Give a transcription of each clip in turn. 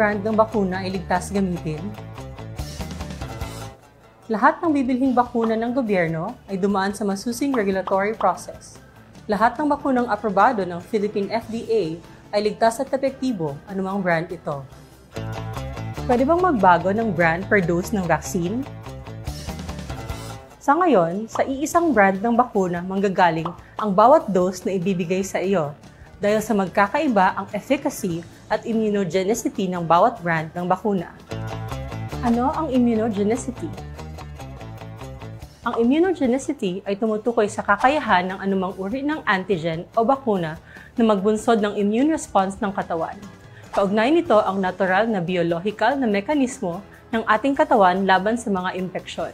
brand ng bakuna ay ligtas gamitin? Lahat ng bibilhing bakuna ng gobyerno ay dumaan sa masusing regulatory process. Lahat ng bakunang aprobado ng Philippine FDA ay ligtas at epektibo, anumang brand ito. Pwede bang magbago ng brand per dose ng vaccine? Sa ngayon, sa iisang brand ng bakuna manggagaling ang bawat dose na ibibigay sa iyo dahil sa magkakaiba ang efficacy at immunogenicity ng bawat brand ng bakuna. Ano ang immunogenicity? Ang immunogenicity ay tumutukoy sa kakayahan ng anumang uri ng antigen o bakuna na magbunsod ng immune response ng katawan. Kaugnay nito ang natural na biological na mekanismo ng ating katawan laban sa mga impeksyon.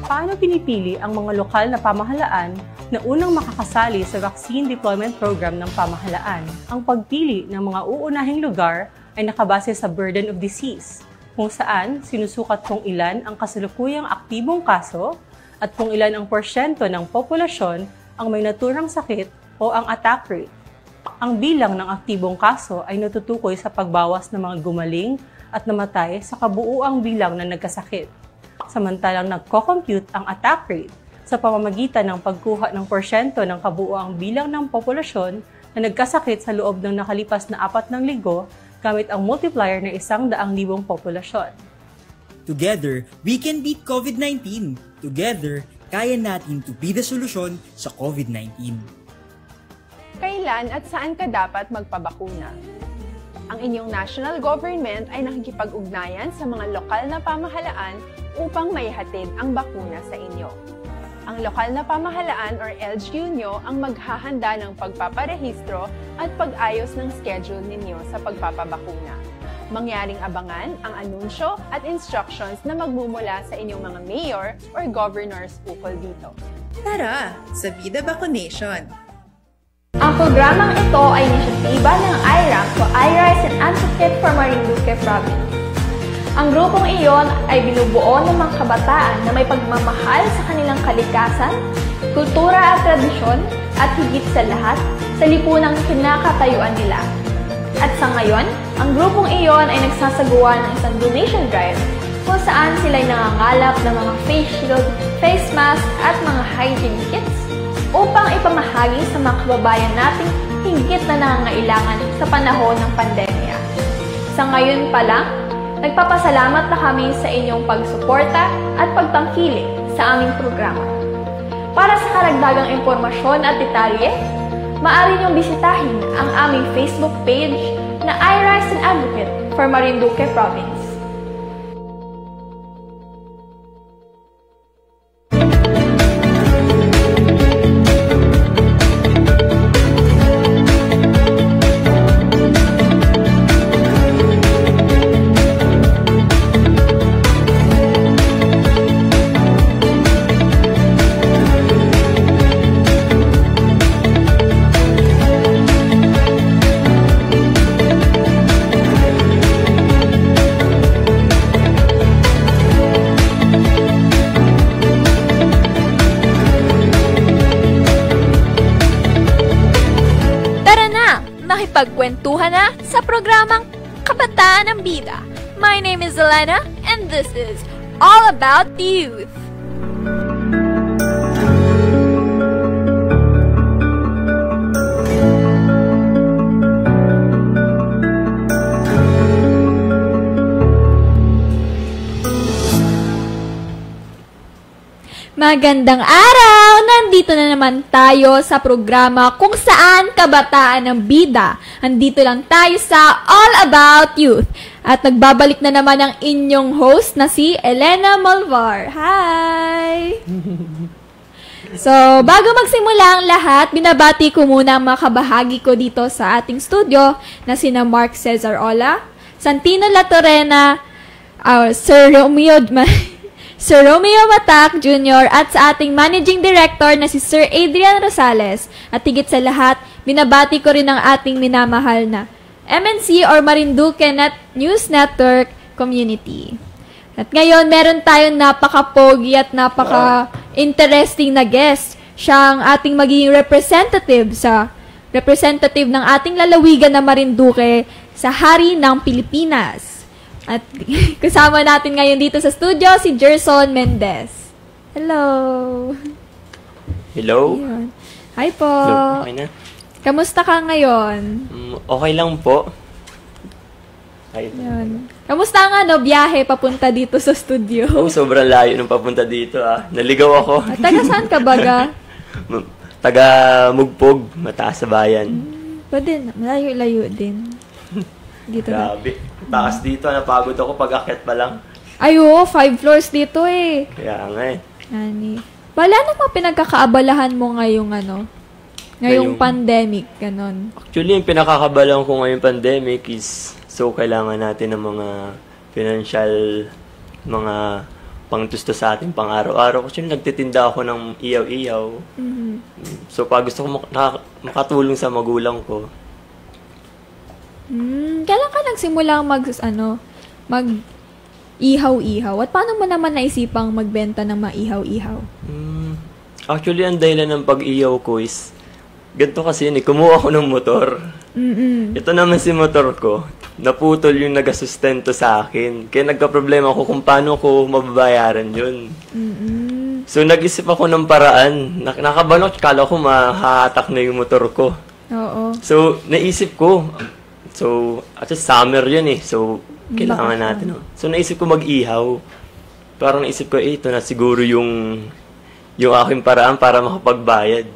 Paano pinipili ang mga lokal na pamahalaan na unang makakasali sa Vaccine Deployment Program ng pamahalaan? Ang pagpili ng mga uunahing lugar ay nakabase sa burden of disease, kung saan sinusukat kung ilan ang kasalukuyang aktibong kaso at kung ilan ang porsyento ng populasyon ang may naturang sakit o ang attack rate. Ang bilang ng aktibong kaso ay natutukoy sa pagbawas ng mga gumaling at namatay sa kabuuang bilang na nagkasakit. Samantalang nagko-compute ang attack rate sa pamamagitan ng pagkuha ng porsyento ng kabuuang bilang ng populasyon na nagkasakit sa loob ng nakalipas na 4 linggo gamit ang multiplier na 100,000 populasyon. Together, we can beat COVID-19. Together, kaya natin to be the solusyon sa COVID-19. Kailan at saan ka dapat magpabakuna? Ang inyong national government ay nakikipag-ugnayan sa mga lokal na pamahalaan upang maihatid ang bakuna sa inyo. Ang lokal na pamahalaan or LGU nyo ang maghahanda ng pagpaparehistro at pag-ayos ng schedule ninyo sa pagpapabakuna. Mangyaring abangan ang anunsyo at instructions na magmumula sa inyong mga mayor or governors ukol dito. Tara, sa Vida Vaccination! Ang programang ito ay inisyatiba ng IRAC o iRise and Advocate for Marinduque Province. Ang grupong iyon ay binubuo ng mga kabataan na may pagmamahal sa kanilang kalikasan, kultura at tradisyon at higit sa lahat, sa lipunang kinakatayuan nila. At sa ngayon, ang grupong iyon ay nagsasagawa ng isang donation drive kung saan sila ay nangangalap ng mga face shield, face mask at mga hygiene kits upang ipamahagi sa mga kababayan nating higit na nangangailangan sa panahon ng pandemya. Sa ngayon pa lang, nagpapasalamat na kami sa inyong pagsuporta at pagtangkilik sa aming programa. Para sa karagdagang impormasyon at detalye, maaari niyong bisitahin ang aming Facebook page na iRise and Advocate for Marinduque Province. Pagkwentuhan na sa programang Kabataan ng Bida. My name is Elena and this is All About the Youth. Magandang araw! Nandito na naman tayo sa programa kung saan kabataan ng bida. Andito lang tayo sa All About Youth. At nagbabalik na naman ang inyong host na si Elena Malvar. Hi! So, bago magsimula ang lahat, binabati ko muna ang mga kabahagi ko dito sa ating studio na sina Mark Cesar Ola, Santino Latorena, Sir Romeo Matac Jr. at sa ating Managing Director na si Sir Adrian Rosales. At higit sa lahat, binabati ko rin ang ating minamahal na MNC or Marinduque News Network Community. At ngayon, meron tayong napaka-pogi at napaka-interesting na guest. Siya ang ating magiging representative ng ating lalawigan na Marinduque sa Hari ng Pilipinas. At kasama natin ngayon dito sa studio si Gerson Mendez. Hello! Hello? Ayun. Hi po! Hello, okay na? Kamusta ka ngayon? Okay lang po. Ayun. Kamusta ang biyahe papunta dito sa studio? Oh, sobrang layo nung papunta dito Naligaw ako. Taga saan ka baga? Taga Mugpog, mataas sa bayan. Pwede na, malayo-layo din. Dito na. Grabe. Taas dito, napagod ako pag akyat pa lang. Ayo, 5 floors dito eh. Kaya nga Nani. Wala namang pinagkakaabalahan mo ngayong ngayong pandemic, ganon. Actually, yung pinakakabalang ko ngayong pandemic is kailangan natin ng mga financial, mga pangtusto sa ating pang-araw-araw. Kasi nagtitinda ako ng iyaw-iyaw. Mm-hmm. So, pag gusto ko makatulong sa magulang ko. Kailan ka nagsimula mag-ihaw-ihaw? At paano mo naman naisipang magbenta ng maihaw-ihaw? Actually, ang dahilan ng pag-iyaw ko is, ganito kasi kumuha ako ng motor. Ito naman si motor ko, naputol yung nagasustento sa akin. Kaya nagka-problema ako kung paano ko mababayaran yun. So, nag-isip ako ng paraan. Nakabalot, kala ko mahahatak na yung motor ko. Oo. So, naisip ko, at summer yun So, kailangan natin. So, naisip ko mag-ihaw. Parang naisip ko, ito na siguro yung aking paraan para makapagbayad.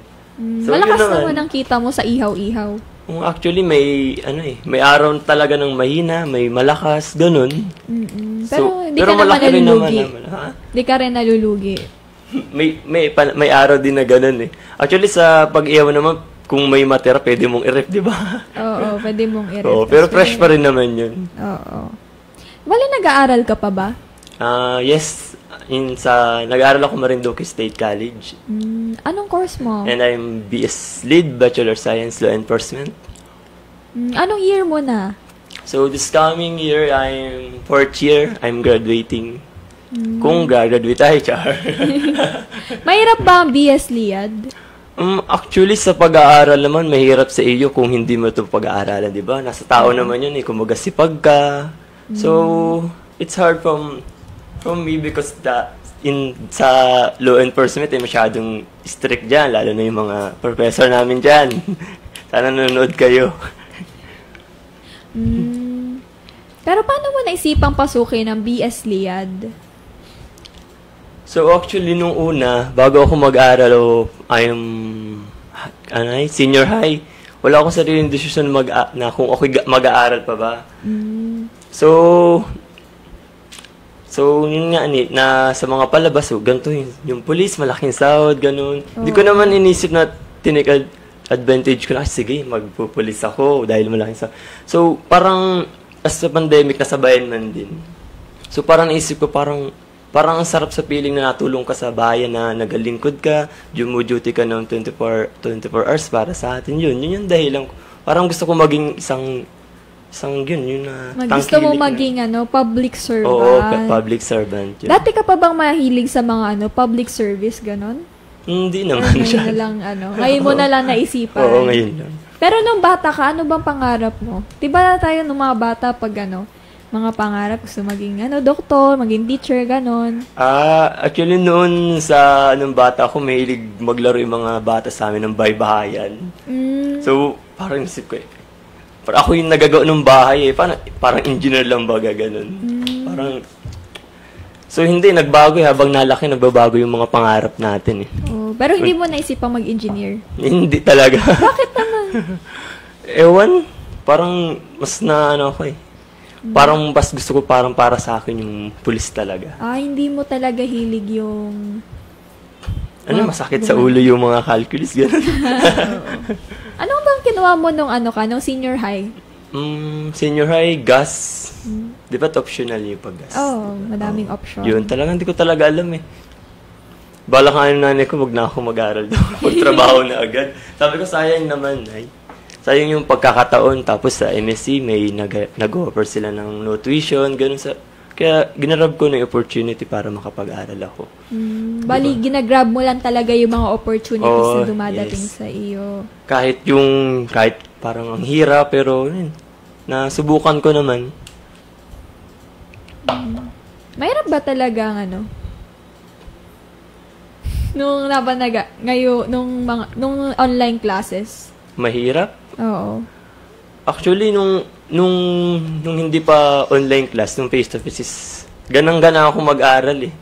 So, malakas naman ang kita mo sa ihaw-ihaw. Actually, may araw talaga ng mahina, may malakas, ganun. Pero di ka naman nalulugi. Di ka rin nalulugi. may araw din na ganun Actually, sa pag-ihaw naman, kung may matira, pwede mong i-ref, di ba? Oo, pwede mong i-ref. Oo, pero fresh pa rin naman yun. Oo. Wala, nag-aaral ka pa ba? Yes. Nag-aaral ako Marinduque State College. Anong course mo? And I'm BS Lead, Bachelor Science, Law Enforcement. Anong year mo na? So, this coming year, I'm 4th year. I'm graduating. Kung graduate tayo, char. Mahirap ba ang BS Liad? Actually, sa pag-aaral naman, mahirap sa iyo kung hindi mo ito pag-aaralan, di ba? Nasa tao naman yun Kumaga sipag ka. So, it's hard from me because sa law enforcement masyadong strict dyan, lalo na yung mga professor namin dyan. Sana nanonood kayo. Pero paano mo naisipang pasukin ang BS Liad? So actually, nung una, bago ako mag-aral, senior high, wala akong sariling decision na kung ako mag-aaral pa ba. So, yun nga na sa mga palabas, ganito yung police, malaking sahod, ganun. Hindi ko naman inisip na tinake advantage ko na, sige, magpupulis ako dahil malaking sahod. So, parang, as sa pandemic, nasabayan man din. So, parang naisip ko, parang ang sarap sa feeling na natulong ka sa bayan na nagalingkod ka, duty ka ng 24 hours para sa atin. Yun yung dahilan ko. Parang gusto ko maging isang yun na gusto mo maging public servant. Oo, public servant. Yun. Dati ka pa bang mahilig sa mga public service, ganon? Hindi naman siya. Ngayon mo na lang naisipan. Oo, ngayon lang. Pero nung bata ka, ano bang pangarap mo? Diba tayo nung mga bata pag mga pangarap, gusto maging doktor, maging teacher, ganon? Actually noon sa bata ko, mahilig maglaro yung mga bata sa amin ng baybahayan. So, parang isip ko parang ako yung nagagawa ng bahay parang engineer lang ba, ganon. Parang, so hindi, nagbago habang nalaki, nagbabago yung mga pangarap natin Oh, pero hindi mo naisipang mag-engineer? Hindi talaga. Bakit naman? Ewan, parang mas na ako Parang mas gusto ko parang para sa akin yung pulis talaga. Hindi mo talaga hilig yung... masakit sa ulo yung mga calculus, gano'n. Ano bang kinuha mo nung nung senior high? Senior high, gas. Di ba't optional yung pag-gas? Madaming option. Yun, talagang hindi ko talaga alam Bala ka nanay ko, wag na ako mag-aral daw. Magtrabaho na agad. Sabi ko, sayang naman, sayang yung pagkakataon. Tapos sa MSc, may nag-offer sila ng no tuition, gano'n kaya ginarab ko na yung opportunity para makapag-aral ako. Bali, ginagrab mo lang talaga yung mga opportunities na dumadating sa iyo. Kahit parang ang hirap, pero Nasubukan ko naman. Mahirap ba talaga ang ano? Nung napanaga, ngayon, nung online classes? Mahirap? Oo. Actually, nung hindi pa online class, nung face-to-face is, ganang-gana ako mag-aral eh.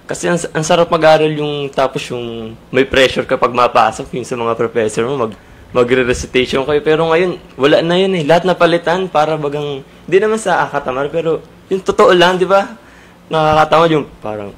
Kasi ang sarap mag-aral yung, tapos yung may pressure kapag mapasok yung sa mga professor mo, magre-recitation kayo. Pero ngayon, wala na yun eh. Lahat napalitan para bagang, hindi naman sa akatamar, pero yung totoo lang, di ba? Nakakatamad yung parang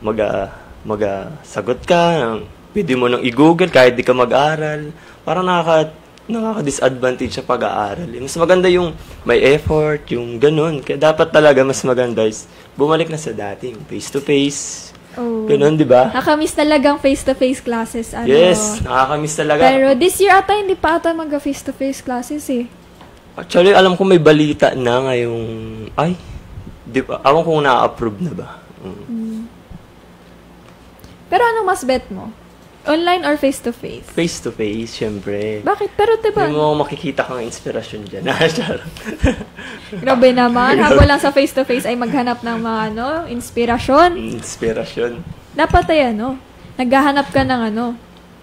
sagot ka, pwede mo nang i-google kahit di ka mag-aral. Parang nakaka-disadvantage sa pag-aaral. Mas maganda yung may effort, yung ganun. Kaya dapat talaga mas maganda is bumalik na sa dating face-to-face. Oh. Ganun, di ba? Nakamiss talagang face-to-face classes. Ano? Yes, nakakamiss talaga. Pero this year ata, hindi pa ata mag-face-to-face classes eh. Actually, alam ko may balita na ngayong, di ba? Alam kung na-approve na ba. Pero anong mas bet mo? Online or face-to-face? Face-to-face, syempre. Bakit? Pero diba? Hindi mo makikita kang inspirasyon dyan. Grabe naman. Habang lang sa face-to-face ay maghanap ng mga inspirasyon. Inspirasyon. Dapat ay naghahanap ka ng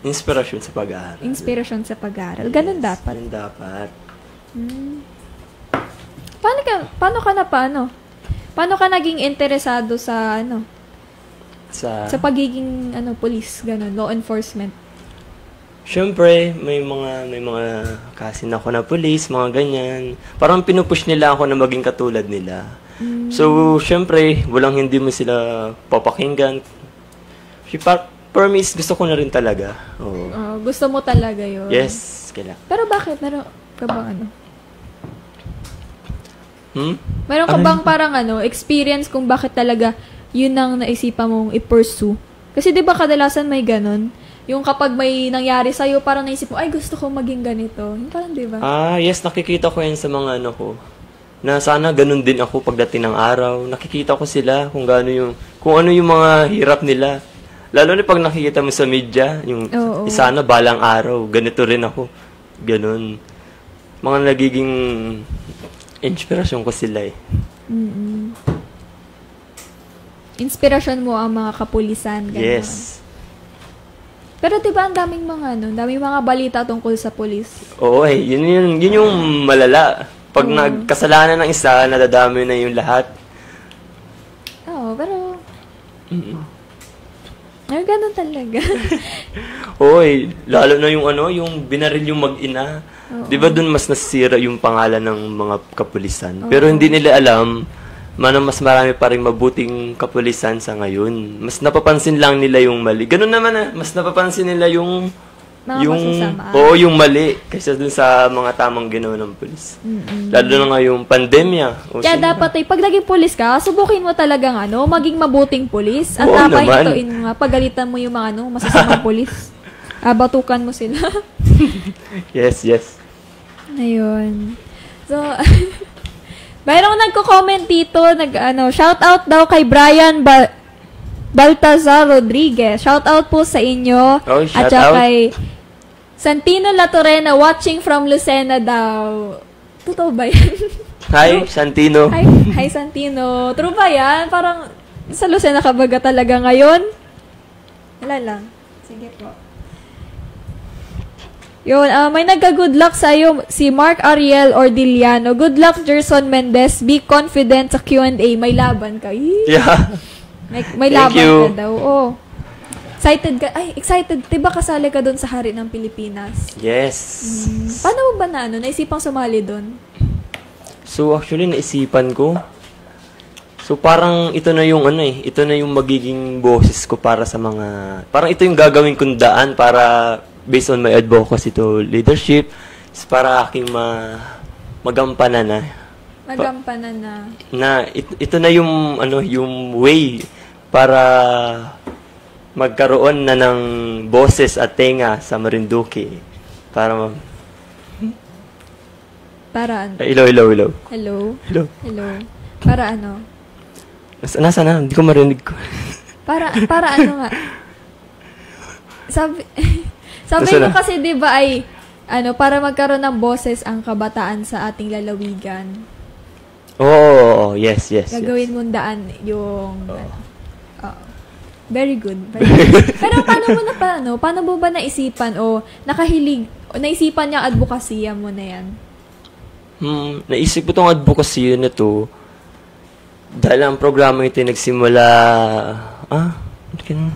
Inspirasyon sa pag-aaral. Inspirasyon sa pag-aaral. Ganun dapat. Ganun dapat. Paano ka naging interesado sa Sa sa pagiging police, ganun, law enforcement? Siyempre, may mga kasin ako na police, mga ganyan. Parang pinupush nila ako na maging katulad nila. So, siyempre, walang hindi mo sila papakinggan. For me, gusto ko na rin talaga. Oo. Gusto mo talaga yun? Yes, kailangan. Pero bakit? Meron ka bang Meron ka Ano bang parang experience kung bakit talaga yun ang naisipan mong i-pursue? Kasi di ba kadalasan may ganun? Yung kapag may nangyari sa'yo, parang naisip mo, ay gusto ko maging ganito. Yung parang di ba? Yes, nakikita ko yan sa mga ko. Na sana ganun din ako pagdating ng araw. Nakikita ko sila kung ano yung mga hirap nila. Lalo na pag nakikita mo sa media, yung sana balang araw, ganito rin ako. Ganun. Mga nagiging inspirasyon ko sila eh. Inspirasyon mo ang mga kapulisan. Ganun. Yes. Pero diba ang daming mga balita tungkol sa pulis? Oo yun yung malala. Pag nagkasalanan ng isa, nadadami na yung lahat. Oo, pero ganun talaga. Lalo na yung binaril yung mag-ina. Di ba dun mas nasira yung pangalan ng mga kapulisan? Pero hindi nila alam, mas marami pa rin mabuting kapulisan sa ngayon. Mas napapansin lang nila yung mali. Ganun naman mas napapansin nila yung yung mali kaysa dun sa mga tamang ginawa ng pulis. Lalo na nga yung pandemya. Kaya dapat pag naging pulis ka, subukin mo talagang maging mabuting pulis. At pahintuin mo nga, pagalitan mo yung mga masasamang pulis. Batukan mo sila. Yes. Ayun. So, mayroong nagko-comment dito, shout out daw kay Brian Baltazar Rodriguez. Shout out po sa inyo. At saka kay Santino Latorena watching from Lucena daw. Totoo ba yan? Hi, Santino. Hi, Santino. True ba yan? Parang sa Lucena ka baga talaga ngayon? Wala lang. Sige po. Yun, may nagka-good luck sa'yo, si Mark Ariel Ordiliano. Good luck, Jerson Mendez. Be confident sa Q&A. May laban ka. Yeah. May laban ka daw. Excited ka? Excited. Diba kasali ka doon sa Hari ng Pilipinas? Yes. Paano mo ba naisipang sumali doon? So, actually, naisipan ko. So, parang ito na yung ito na yung magiging boses ko para sa mga, parang ito yung gagawin kong daan para based on my advocacy to leadership, is para aking magampanan na. Magampanan na. Ito na yung, yung way para magkaroon na ng boses at tenga sa Marinduque. Para Hello. Hello. Para Nasa na? Hindi ko marinig ko. Para nga. Sabi mo kasi 'di ba ay para magkaroon ng boses ang kabataan sa ating lalawigan. Oh, yes. Gagawin mong daan yung... Very good. Pero paano mo ba naisipan o naisipan niya advokasya mo na yan? Naisip ko itong advocacy na to dahil ang programa ito nagsimula...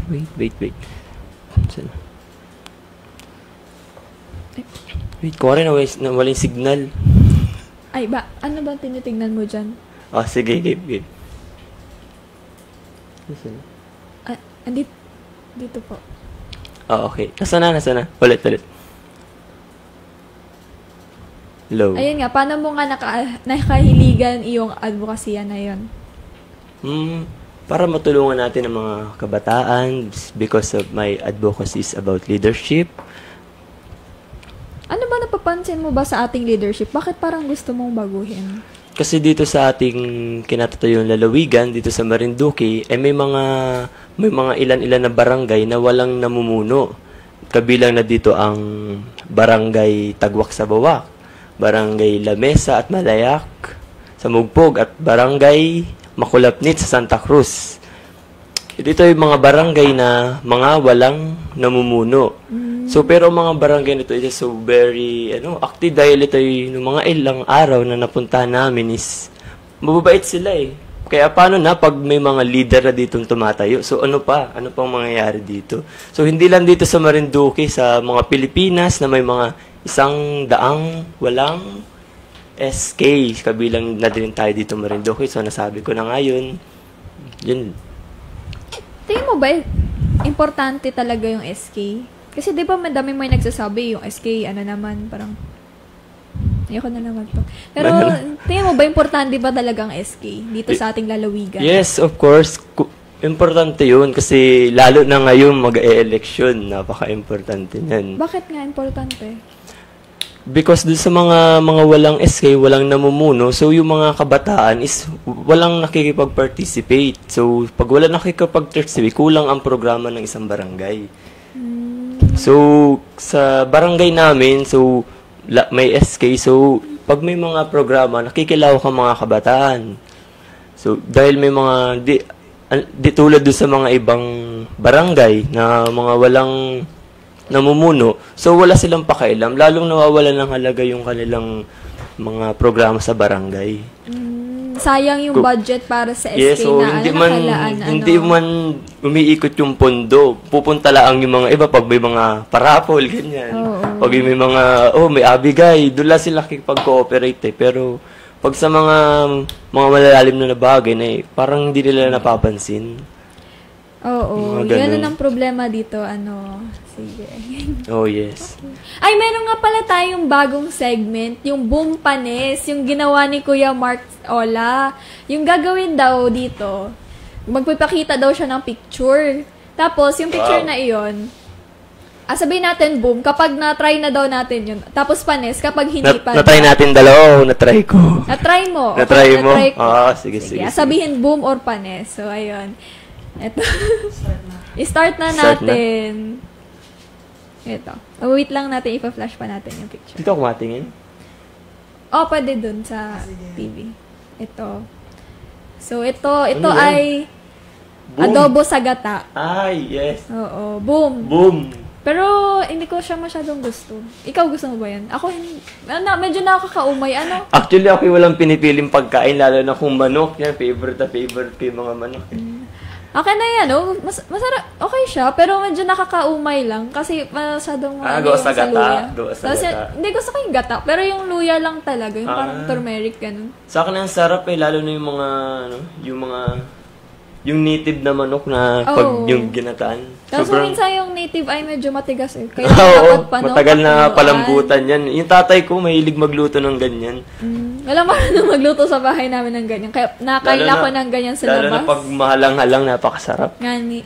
Wait. Wait, ko rin na walang signal. Ay, ano ba tinitingnan mo dyan? Sige, game. Dito po. Okay. Nasaan na? Ulit. Hello. Ayun nga, paano mo nga nakahiligan iyong advokasya na yun? Para matulungan natin ang mga kabataan because of my advocacies about leadership. Ano ba napapansin mo ba sa ating leadership? Bakit parang gusto mong baguhin? Kasi dito sa ating kinatatayong lalawigan, dito sa Marinduque, may mga ilan-ilan na barangay na walang namumuno. Kabilang na dito ang Barangay Tagwak sa Bawak, Barangay Lamesa at Malayak sa Mugpog, at Barangay Makulapnit sa Santa Cruz. Dito ay mga barangay na mga walang namumuno. So, pero mga barangay nito is so very active dahil ito ay mga ilang araw na napuntahan namin is mababait sila eh. Kaya paano na pag may mga leader na ditong tumatayo? So, ano pang mangyayari dito? So, hindi lang dito sa Marinduque, sa mga Pilipinas na may mga 100 walang SK. Kabilang na din tayo dito Marinduque. So, nasabi ko na nga yun. Tingin mo ba, importante talaga yung SK? Kasi di ba madami may nagsasabi yung SK, parang, ayoko na naman to. Pero, tingin mo ba, importante ba talagang SK dito sa ating lalawigan? Yes, of course. Importante yun kasi lalo na ngayon mag-e-election, napaka-importante yan. Bakit nga importante? Because dun sa mga walang SK, walang namumuno, so yung mga kabataan is walang nakikipag-participate. So, pag wala nakikipag-participate, kulang ang programa ng isang barangay. So, sa barangay namin, so, may SK, so, pag may mga programa, nakikilawak ang mga kabataan. So, dahil may mga, di tulad doon sa mga ibang barangay na mga walang namumuno, so wala silang pakialam, lalong nawawalan ng halaga yung kanilang mga programa sa barangay. Sayang yung budget para sa SK so na hindi man umiikot yung pondo. Pupunta lang yung mga iba pag may mga parapol, ganyan. Pag may mga, may abigay, doon lang sila kikipag-cooperate eh. Pero pag sa mga malalalim na bagay na parang hindi nila napapansin. Yun ang problema dito, sige. Oh, yes. Ay, meron nga pala tayong bagong segment, yung Boom Panes, yung ginawa ni Kuya Mark Ola. Yung gagawin daw dito, magpapakita daw siya ng picture. Tapos, yung picture na iyon, sabihin natin boom, kapag na-try na daw natin yun. Tapos panes, kapag hindi pa. Na-try natin dalawa, na-try ko. Na-try mo. Na-try mo? Sige. Sabihin boom or panes. So, ayun. Ito. I-start na natin. Ito. Wait lang natin, ipa-flash pa natin yung picture. Dito ako matingin? Pwede dun sa TV. Ito. So, ito ay boom. adobo sa gata. Ay, yes. Oo, boom. Boom. Pero, hindi ko siya masyadong gusto. Ikaw gusto mo ba yan? Ako, medyo nakakaumay. Actually, ako walang pinipiling pagkain, lalo na kung manok. Yan, favorite ko yung mga manok. Okay na yan, masarap, okay siya, pero medyo nakakaumay lang kasi masyadong gawa sa gata. Hindi, gusto ko yung gata, pero yung luya lang talaga, yung parang turmeric, ganun. Sa akin ang sarap lalo na yung yung native na manok na pag yung ginataan. Kaso minsan yung native ay medyo matigas eh. Kaya matagal na palambutan yan. Yung tatay ko mahilig magluto ng ganyan. Alam mo na magluto sa bahay namin ng ganyan. Kaya nakain ako ng ganyan sa labas. Lalo na pag mahalang-halang, napakasarap. Ngani.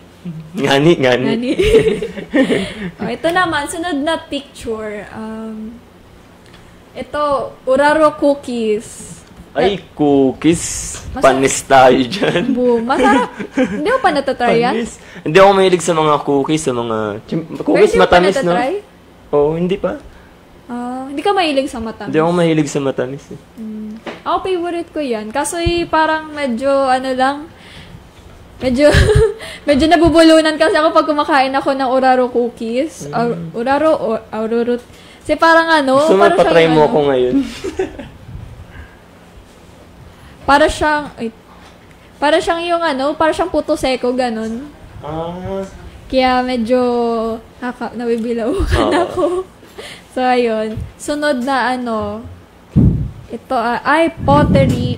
Ito naman, sunod na picture. Ito, Uraro cookies. Ay, cookies. Panis tayo dyan. Boom. Masarap. Hindi mo pa natatry yan? Hindi ako mahilig sa mga cookies, sa mga... Cookies matamis, no? Oo, hindi pa. Hindi ka mahilig sa matamis? Hindi ako mahilig sa matamis eh. Ako, favorite ko yan. Kaso parang medyo, medyo, medyo nabubulunan kasi ako pag kumakain ako ng Oraro cookies. Oraro. Kasi parang Gusto mo parang patry siyang mo ako ngayon? para siyang yung para siyang puto seko, ganun. Kaya medyo nabibilaw ako. So, ayun. Sunod na ito ay pottery.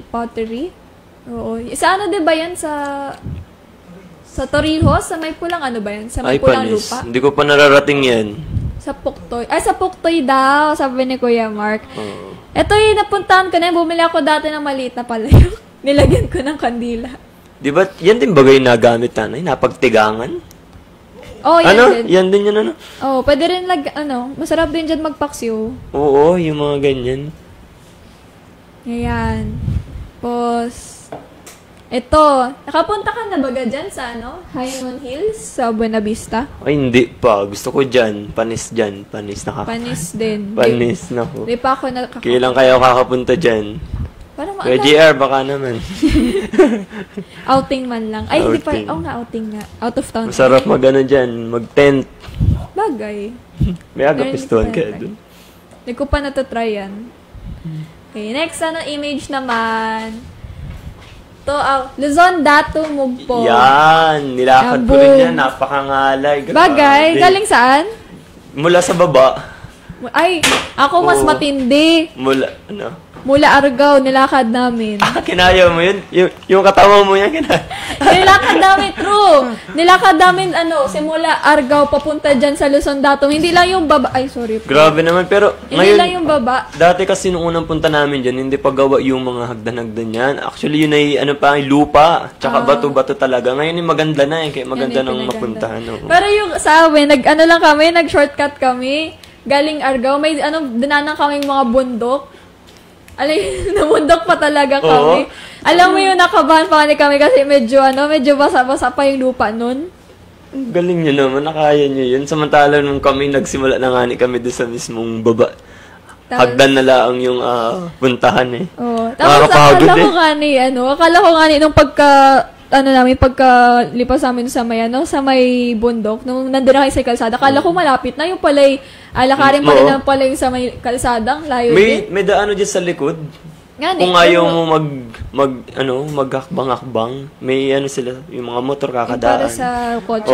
Oo. Sa diba yan sa Torrijos? Sa may pulang ba yan? Sa may pulang panis. lupa? Hindi ko pa nararating yan. Sa Puktoy. Sa Puktoy daw, sabi ni Kuya Mark. Ito yung napuntahan ko na. Bumili ako dati ng maliit na palayok. Nilagyan ko ng kandila. Di ba, yan din bagay na gamit nanay? Napagtigangan? Yan din. Yan din yun pwede rin masarap din dyan magpaksyo. Oo, yung mga ganyan. Ayan. Tapos, ito, nakapunta ka na baga dyan sa Highland Hills sa Buena Vista? Ay, hindi pa. Gusto ko dyan. Panis dyan. Panis Panis din. Panis na ko. Di pa ako nakakapunta. Kailan kayo kakapunta dyan? Kaya JR, baka naman. Outing man lang. Ay, hindi pa. Outing. Nga, outing nga. Out of town. Masarap dyan. Mag-tent. Bagay. May agapistuhan ka dun. Hindi ko pa natatry yan. Okay, next image naman. To, Luzon, Datu, Mugpo. Yan. Nilakad ko rin yan. Napakangalay. Bagay. Galing saan? Mula sa baba. Ay, ako mas matindi. Mula Argao, nilakad namin. Kinaya mo yun? Yung katawa mo yan, kinaya? Nilakad namin, true. Nilakad namin, simula Argao, papunta dyan sa Luzon, Datu. Hindi lang yung baba. Ay, sorry. Grabe naman, pero hindi ngayon, lang yung baba. Dati kasi nung unang punta namin dyan, hindi pa gawa yung mga hagdan-hagdan yan. Actually, yun ay, lupa. Tsaka bato-bato talaga. Ngayon yung maganda na kaya maganda nang mapuntahan. Pero yung sa amin, nag-shortcut kami. Galing Argao, may, dinanan kaming mga bundok. Namundok pa talaga kami. Alam mo yung nakabahan pa kami kasi medyo basa-basa pa yung lupa nun. Galing nyo naman, nakaya nyo yun. Samantala nung kami, nagsimula na nga kami doon sa mismong baba. Hagdan na lang yung puntahan eh. Tapos akala ko nga nung pagkalipas namin sa may bundok, nung nandun na kayo sa kalsada, akala ko malapit na yung palay, alakarin pa rin na pala yung sa may kalsadang, layo din. May daan dyan sa likod. Kung ayaw mo maghakbang-hakbang, may sila, yung mga motor kakadaan. Para sa kotse.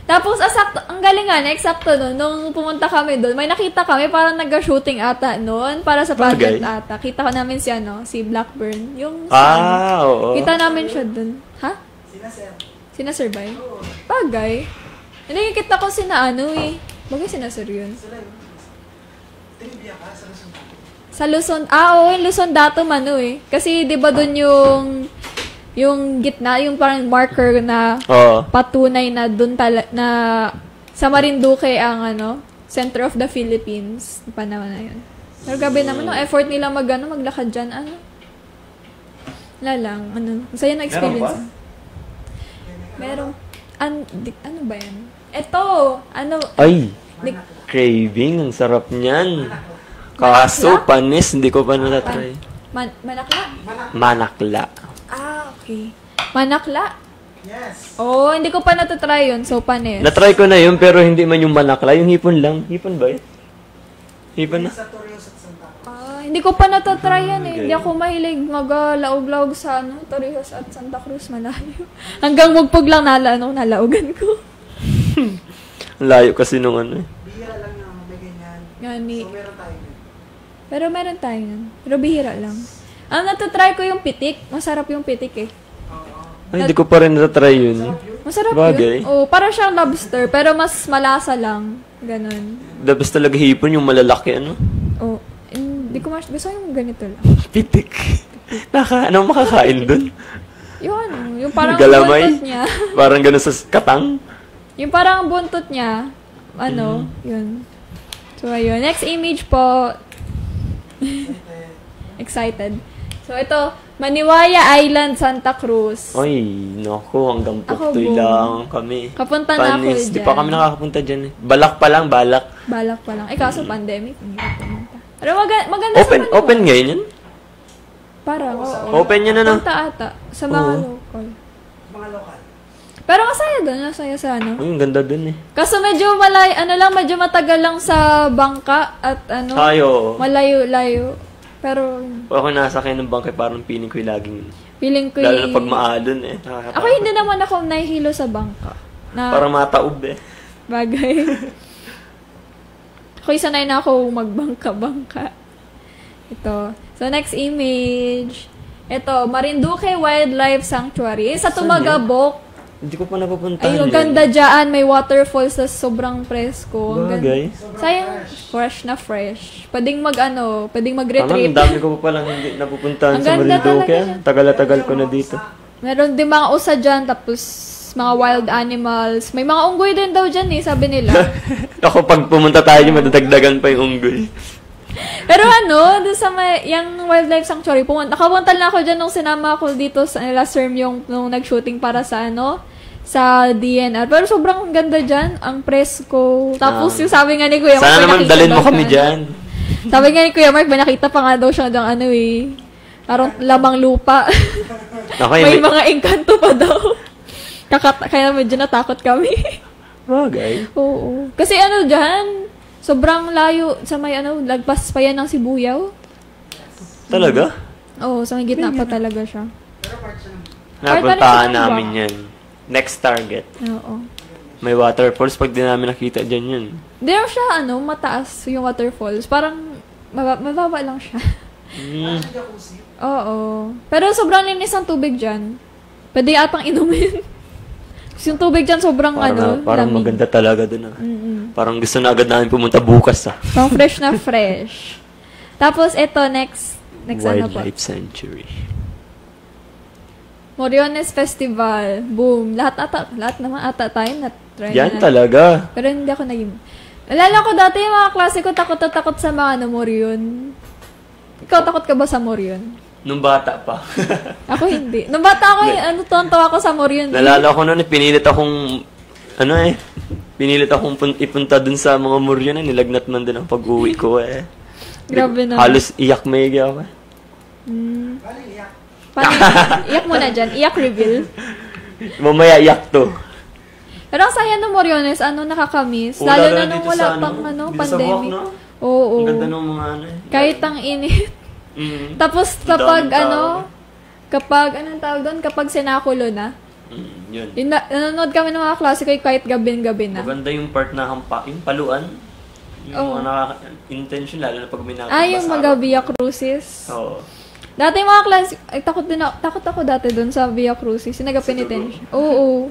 Tapos, ang galing nga, eksakto nun, nung pumunta kami doon, may nakita kami, parang nag-shooting ata noon, para sa pageant ata. Kita ko namin si Blackburn. Oo. Kita namin siya doon. Ha? Sina Sir Bay? Bagay. Hindi, kita ko Bagay sina Sir yun. Sa Luzon. Yung Luzon Datu Kasi, di ba doon yung gitna, yung parang marker na patunay na doon na sa Marinduque ang center of the Philippines. Panahon na yun. Pero gabi naman, effort nila maglakad dyan, wala lang, masaya na experience. Meron ano ba yan? Ito, craving, ang sarap niyan. Kaso, panis, hindi ko pa natatry. Manakla? Manakla. Okay. Manakla? Yes. Hindi ko pa natatry yun. So, panis. Natry ko na yun, pero hindi man yung manakla. Yung hipon lang. Hipon ba yun? Hipon na? Hindi ko pa natatry yan eh. Hindi ako mahilig mag-laog-laog sa Torrijos at Santa Cruz. Malayo. Hanggang Mugpog lang nalaugan ko. Layo kasi nung Bihira lang na ganyan. Gani. So, meron tayo nun. Pero meron tayo nun. Pero bihira lang. Ang natatry ko yung pitik. Masarap yung pitik eh. Ay, hindi ko pa rin natatry yun. Masarap Bagay. yun. Para siyang lobster, pero mas malasa lang. Ganon. Dabas talaga hipon, yung malalaki, Hindi ko gusto yung ganito lang. Pitik. Anong makakain dun? Yung parang galamay? buntot niya. Parang gano'n sa katang? Yung parang buntot niya. Yun. So, ayun. Next image po. Excited. So, ito, Maniwaya Island, Santa Cruz. Oy, naku, hanggang Ako, Puktoy boom. lang kami. Kapunta na ako Panis, di dyan. pa kami nakakapunta dyan eh. Balak pa lang, balak. Balak pa lang. Kaso pandemic, hindi ako pumunta. Pero maganda Open, sa Maniwaya. open ngayon yun? Parang, oo. Open yun na. Punta ata. Sa mga Oo. local. Mga lokal. Pero masaya doon. Masaya sa ano. Uy, ang ganda dun eh. Kaso medyo medyo matagal lang sa bangka at ano. Tayo. Malayo-layo. Pero, Ako nasakay ng bangkay, parang feeling ko yung laging, feeling ko lalo na pag maalon eh. Ako hindi naman ako nahihilo sa bangka. Na Parang mataob eh. bagay. Ako'y sanay na ako magbangka-bangka. Ito. So, next image. Ito, Marinduque Wildlife Sanctuary. Sa Tumagabok. Hindi ko pa napupuntahan Ay, ang yun. ganda dyan. May waterfalls sa sobrang presko. Ang ganda. Bagay. Sayang, fresh na fresh. Pwedeng pwedeng Parang mag-retreat. ang dami ko pa palang hindi napupuntahan Ang sa ganda Marinduque. talaga siya. Tagal-tagal ko na dito. Meron din mga usa dyan, tapos mga wild animals. May mga unggoy din daw dyan eh, sabi nila. Ako pag pumunta tayo, madadagdagan pa yung unggoy. Pero doon sa yung wildlife sanctuary, nakapunta na ako dyan nung sinama ako dito sa last term nung nag-shooting para sa sa DNR. Pero sobrang ganda dyan, ang presko. Tapos yung sabi nga ni Kuya Mark, Sana naman nakita dalhin daw mo kami siya, dyan. Sabi nga ni Kuya Mark, nakita pa nga daw siya ng parang lamang lupa. Okay, May mga engkanto pa daw. Kaya medyo natakot kami. Bagay. Oo. Kasi dyan, sobrang layo sa may lagpas pa yan ng Sibuyaw. Talaga? Oo, sa may gitna pa talaga siya. Napuntahan namin yan. Next target. Oo. May waterfalls. Pag di namin nakita dyan yun. Di lang siya, mataas yung waterfalls. Parang, mababa lang siya. Oo. Pero sobrang linis ang tubig dyan. Pwede atang inumin. Kasi yung tubig dyan sobrang Parang lamig. maganda talaga dun ah. Parang gusto na agad namin pumunta bukas ah. Pang fresh na fresh. Tapos, ito, next Wildlife Sanctuary. Moriones Festival. Boom. Lahat naman ata tayo na-try Yan na. talaga. Pero hindi ako naging... Alala ko dati yung mga klase ko, takot sa mga Morion. Ikaw, takot ka ba sa Morion? Nung bata pa. Ako hindi. Nung bata ako, tuwan-tuwa ako sa Morion. Nalala ko noon, pinilit akong ipunta dun sa mga muryo na nilagnat man din ang pag-uwi ko eh. Grabe na. Halos iyak may ako. Iyak mo na dyan. Iyak reveal. Mamaya iyak to. Pero ang saya ng Moriones, nakakamiss. Lalo na nung wala pang pandemic. Oo. Ang ganda ng mga Kahit ang init. Tapos kapag anong tawag doon? Kapag sinakulo na. Yun. Nanonood kami ng mga klase ko kahit gabi-gabi na. Maganda yung part na yung paluan. Yung mga nakaka-intention, lalo na pag may nakakabasa. Yung mga Via Crucis. Oo. Dati yung mga klase, takot ako dati doon sa Via Crucis. Yung nag-penitensya. Oo.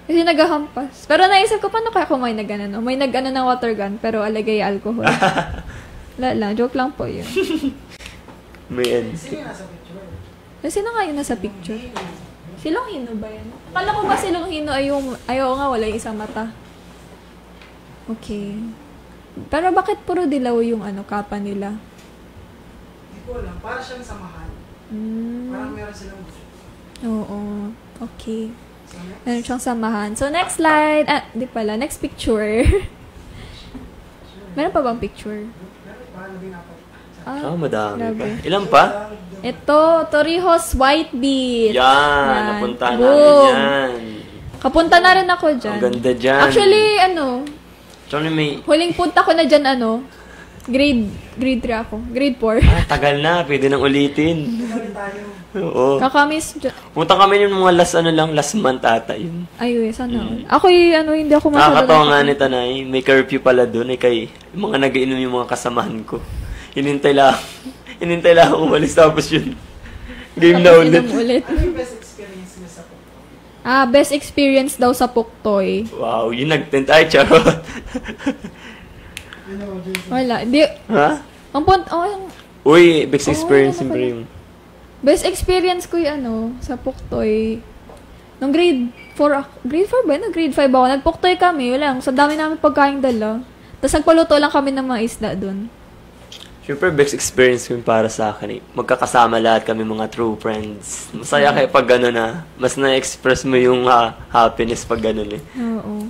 Kasi naghahampas. Pero naisip ko, paano kaya kung may may ng water gun, pero alagay alcohol. Wala, joke lang po yun. May end. Sino nga yun nasa picture? Si Longhino ba yan? Akala ko ba si Longhino ayaw nga, wala yung isang mata. Okay. Pero bakit puro dilaw yung kapa nila? Hindi ko alam. Para siyang samahan. Parang meron silang gusto. Oo. Okay. Meron siyang samahan. So, next slide. Di pala. Next picture. Meron pa bang picture? Madami grabe. pa. Ilan pa? Ito, Torrijos White Beach. Yan. Napunta namin Boom. yan. Kapunta na rin ako dyan. Ang ganda dyan. Actually, Actually, may... huling punta ko na dyan, grade 3 ako. Grade 4. tagal na. Pwede nang ulitin. Oo. Kakamiss dyan. Punta kami yung mga last month ata yun. Ay, sana. Ako hindi ako masyado. Nakakatawa nga ni Tanay. May curfew pala doon. Kay yung mga nag-iinom yung mga kasamahan ko. Hinintay lang ako umalis tapos yun. Game na ulit. Ano yung best experience mo sa Puktoy? Best experience daw sa Puktoy. Wow, yung nag-tent. Ay, charot. Wala. Di, Ha? Uy, best experience yun na siyempre pala. yung... Best experience ko yung sa Puktoy. Nung grade 4 ba? Grade 5 ako. Nagpuktoy kami. Wala lang. Sa dami namin pagkain dala. Tapos nagpaluto lang kami ng mga isda doon. Siyempre, best experience ko yun para sa akin eh. Magkakasama lahat kami mga true friends. Masaya kayo pag gano'n na. Mas na-express mo yung happiness pag gano'n eh. Oo.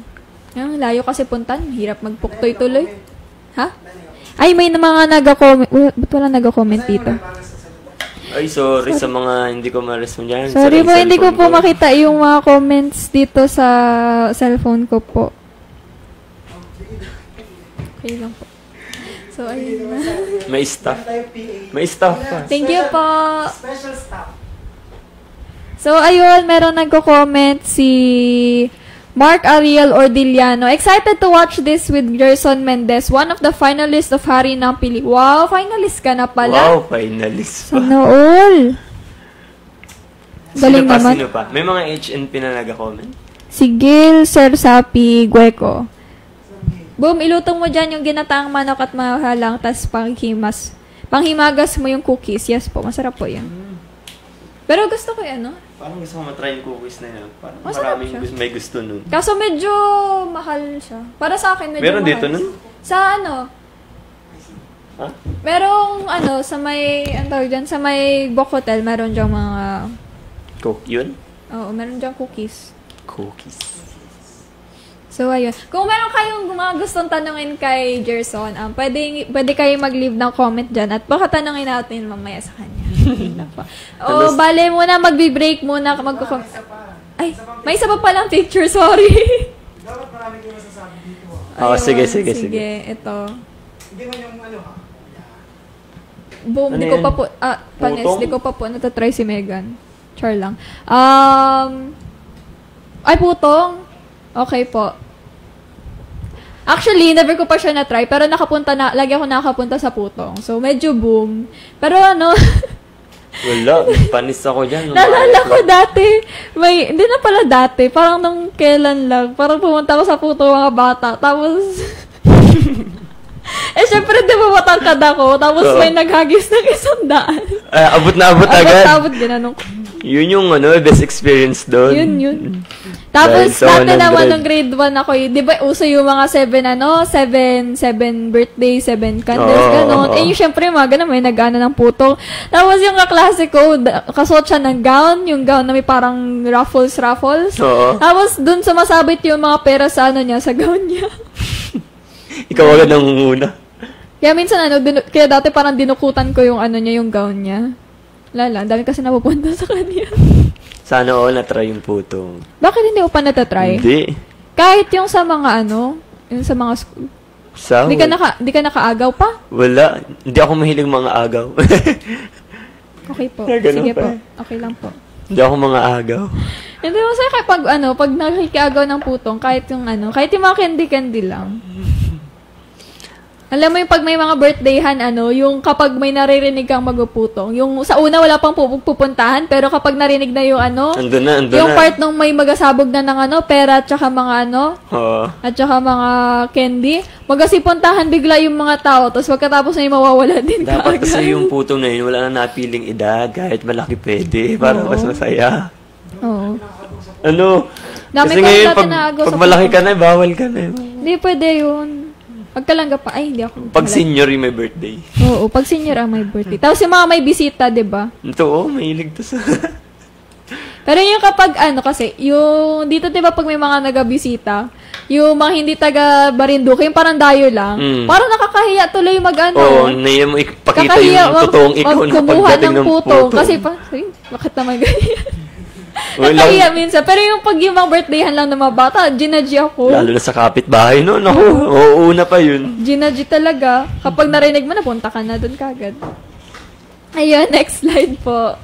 Ang layo kasi puntan. Hirap magpuktoy tuloy. Ha? Ay, may mga nag-comment. Ba't wala nag-comment dito? Ay, sorry sa mga hindi ko ma-respond dyan. Sorry po, hindi ko po makita yung mga comments dito sa cellphone ko po. Okay lang po. So, ayun na. May staff. May staff pa. Thank you po. Special staff. So, ayun, meron nagko-comment si Mark Ariel Ordiliano. Excited to watch this with Gerson Mendez, one of the finalists of Hari ng Pili. Wow, finalist ka na pala. Wow, finalist pa. Sana all. Galing Sino pa, naman. sino pa? May mga HNP na nag-comment? Si Gil Sersapi Gueco. Boom, ilutong mo dyan yung ginataang manok at mahalang, tas panghimagas mo yung cookies. Yes po, masarap po yan. Pero gusto ko yan, no? Parang gusto ko matry yung cookies na yun. Parang Masarap maraming siya. may gusto nun. Kaso medyo mahal siya. Para sa akin, medyo Meron mahal. dito nun? Sa ano? Ha? Merong sa may, sa may Bok Hotel, meron diyang mga, Coke yun? oo, meron diyang cookies. Cookies. So, ayun. Kung meron kayong mga gustong tanungin kay Gerson, pwede kayo mag-leave ng comment dyan at baka tanungin natin mamaya sa kanya. O, bale muna, magbe-break muna. Ay, may isa pa palang picture, sorry. Dapat marami kayo masasabi dito. Oh, sige. Sige, ito. Hindi man yung ano ha. Boom, Ano di ko yan? pa po, panis, Putong? di ko pa po natatry si Megan. Char lang. Ay, putong. Okay po. Actually, never ko pa siya na-try, pero lagi ako nakapunta sa putong. So, medyo boom. Pero Wala, panis ako dyan. naalala ko dati, hindi na pala dati, parang nung kailan lang, parang pumunta ako sa putong mga bata, tapos, syempre, di ba matangkad ako, tapos may naghagis ng 100. Abot na abot agad. Abot, ginanong ko. Yun yung best experience doon. Yun. Tapos, Dahil sa dati 100. naman nung grade 1 ako, di ba, uso yung mga 7 birthday, 7 candles, gano'n. Oo. Yung syempre, mga ganun, may nag-ano ng putong. Tapos yung kaklase ko, kasuot siya ng gown, yung gown na may parang ruffles. Oo. Tapos, dun sumasabit yung mga pera sa niya, sa gown niya. Ikaw agad nangunguna. Kaya minsan, kaya dati parang dinukutan ko yung niya, yung gown niya. Lala, ang dami kasi napupunta sa kanya. Sana all na-try yung putong. Bakit hindi ko pa natatry? Hindi. Kahit yung sa mga yung sa mga school. Sa? Di ka nakaagaw pa? Wala. Hindi ako mahilig mga agaw. Okay po. Ganun Sige pa. po. Okay lang po. Hindi ako mga agaw. Hindi mo sa pag nakikiagaw ng putong, kahit yung kahit yung mga candy lang. Alam mo yung pag may mga birthdayhan, yung kapag may naririnig kang magpuputong, yung sa una wala pang pupuntahan, pero kapag narinig na yung Andun na. yung part nung may magasabog na ng pera at saka mga Oo. at saka mga candy, magasipuntahan bigla yung mga tao, tapos pagkatapos na yung mawawala din Dapat kaagad. kasi yung putong na yun, wala na napiling edad. Kahit malaki pwede. Para mas masaya. Oo. Kasi Dami ko ngayon, dati naagaw pag sa malaki putong. ka na, bawal ka na. Hindi pwede yun. Pagkalangga pa, ay, hindi ako. Pag senior yung may birthday. Oo, pag senior ang may birthday. Tapos yung mga may bisita, di ba? Ito, mahilig to sa... Pero yung kapag, kasi, yung, dito, di ba, pag may mga nagabisita, yung mga hindi taga Barinduque, yung parang dayo lang, parang nakakahiya tuloy Oo, naiya mo ipakita yung totoong ikaw na pagdating ng putong. Kasi, bakit naman ganyan? Nakahiya minsan. Pero yung pag yung mga birthdayhan lang ng mga bata, ginadji ako. Lalo na sa kapitbahay, no? Naku, una pa yun. Ginadji talaga. Kapag narinig mo, napunta ka na doon kagad. Ayun, next slide po.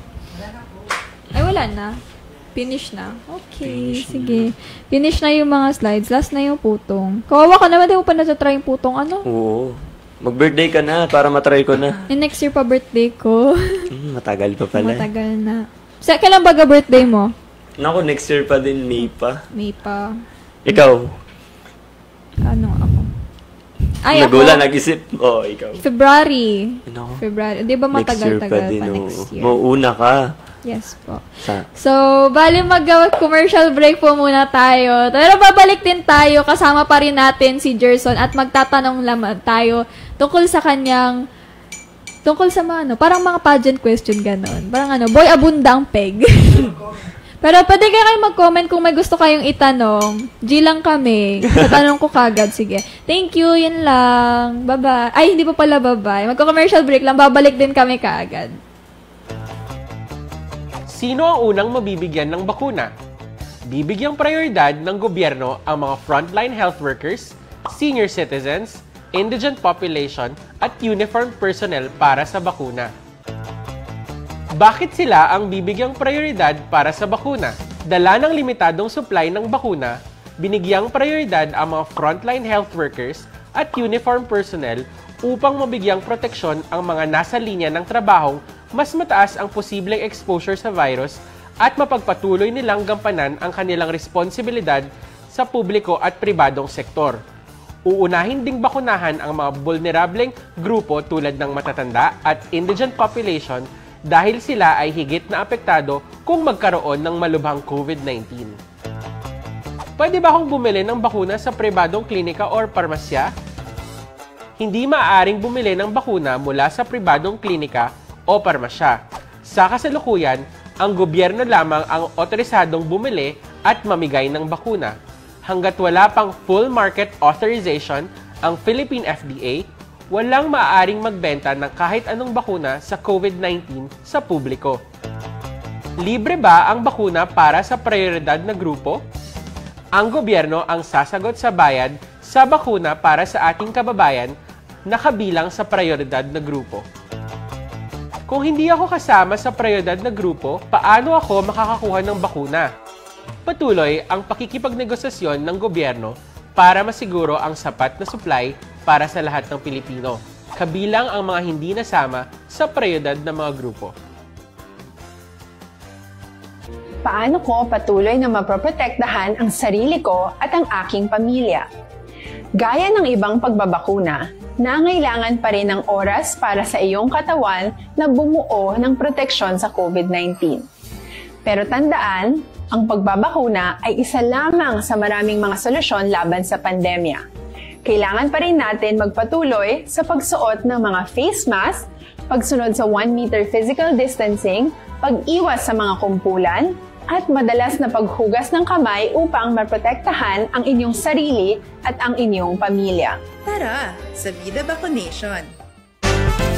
Ay, wala na. Finish na. Okay, sige. Finish na yung mga slides. Last na yung putong. Kawawa ka naman, di mo pa natatry yung putong Oo. Mag-birthday ka na para matry ko na. Yung next year pa birthday ko. Matagal pa pala. Matagal na. Kailan baga birthday mo? Naku, next year pa din, May pa. May pa. Ikaw? Ano ako? Ay, Nagula, ako. nag-isip. Oo, ikaw. February. Ano? February. Di ba matagal-tagal pa next year? Mauuna ka. Yes po. Sa? So, bali mag-commercial break po muna tayo. Pero babalik din tayo. Kasama pa rin natin si Gerson at magtatanong naman tayo tungkol sa kanyang Tungkol sa mga, parang mga pageant question ganon. Parang boy abunda ang peg. Pero pwede kayo mag-comment kung may gusto kayong itanong. G lang kami. Tatanong ko kagad. Sige. Thank you. Yun lang. Bye-bye. Ay, hindi pa pala bye-bye. Magko-commercial break lang. Babalik din kami kaagad. Sino ang unang mabibigyan ng bakuna? Bibigyang prioridad ng gobyerno ang mga frontline health workers, senior citizens, indigent population, at uniformed personnel para sa bakuna. Bakit sila ang bibigyang prioridad para sa bakuna? Dala ng limitadong supply ng bakuna, binigyang prioridad ang mga frontline health workers at uniformed personnel upang mabigyang proteksyon ang mga nasa linya ng trabahong mas mataas ang posibleng exposure sa virus at mapagpatuloy nilang gampanan ang kanilang responsibilidad sa publiko at pribadong sektor. Uunahin ding bakunahan ang mga vulnerableng grupo tulad ng matatanda at indigent population dahil sila ay higit na apektado kung magkaroon ng malubhang COVID-19. Pwede ba akong bumili ng bakuna sa pribadong klinika or parmasya? Hindi maaaring bumili ng bakuna mula sa pribadong klinika o parmasya. Sa kasalukuyan, ang gobyerno lamang ang otorisadong bumili at mamigay ng bakuna. Hanggat wala pang full market authorization ang Philippine FDA, walang maaaring magbenta ng kahit anong bakuna sa COVID-19 sa publiko. Libre ba ang bakuna para sa prioridad na grupo? Ang gobyerno ang sasagot sa bayad sa bakuna para sa ating kababayan na kabilang sa prioridad na grupo. Kung hindi ako kasama sa prioridad na grupo, paano ako makakakuha ng bakuna? Patuloy ang pakikipagnegosasyon ng gobyerno para masiguro ang sapat na supply para sa lahat ng Pilipino, kabilang ang mga hindi nasama sa prioridad na mga grupo. Paano ko patuloy na maproprotektahan ang sarili ko at ang aking pamilya? Gaya ng ibang pagbabakuna, nangailangan pa rin ng oras para sa iyong katawan na bumuo ng proteksyon sa COVID-19. Pero tandaan, ang pagbabakuna ay isa lamang sa maraming mga solusyon laban sa pandemya. Kailangan pa rin natin magpatuloy sa pagsuot ng mga face mask, pagsunod sa 1 meter physical distancing, pag-iwas sa mga kumpulan, at madalas na paghugas ng kamay upang maprotektahan ang inyong sarili at ang inyong pamilya. Tara sa Vida Vacunation!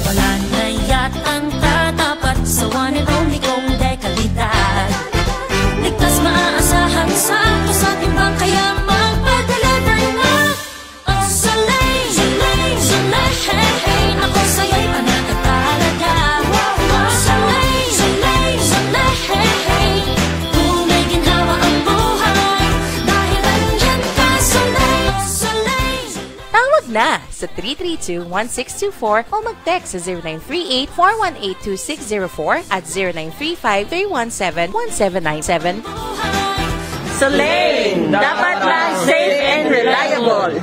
Wala na yatang tatapat sa one and only kong dekalidad. Ligtas maaasahan sa timbang kaya magpa-deliver na. Oh, Soleil, Soleil, Soleil, hey, hey, ako sa'yo'y panatag talaga. Oh, Soleil, Soleil, Soleil, hey, hey, kung may ginhawa ang buhay, dahil andyan ka, Soleil, Soleil. Tawag na sa 332-1624 o mag-text sa 0938-418-2604 at 0935-317-1797. Soleil, dapat lang safe and reliable.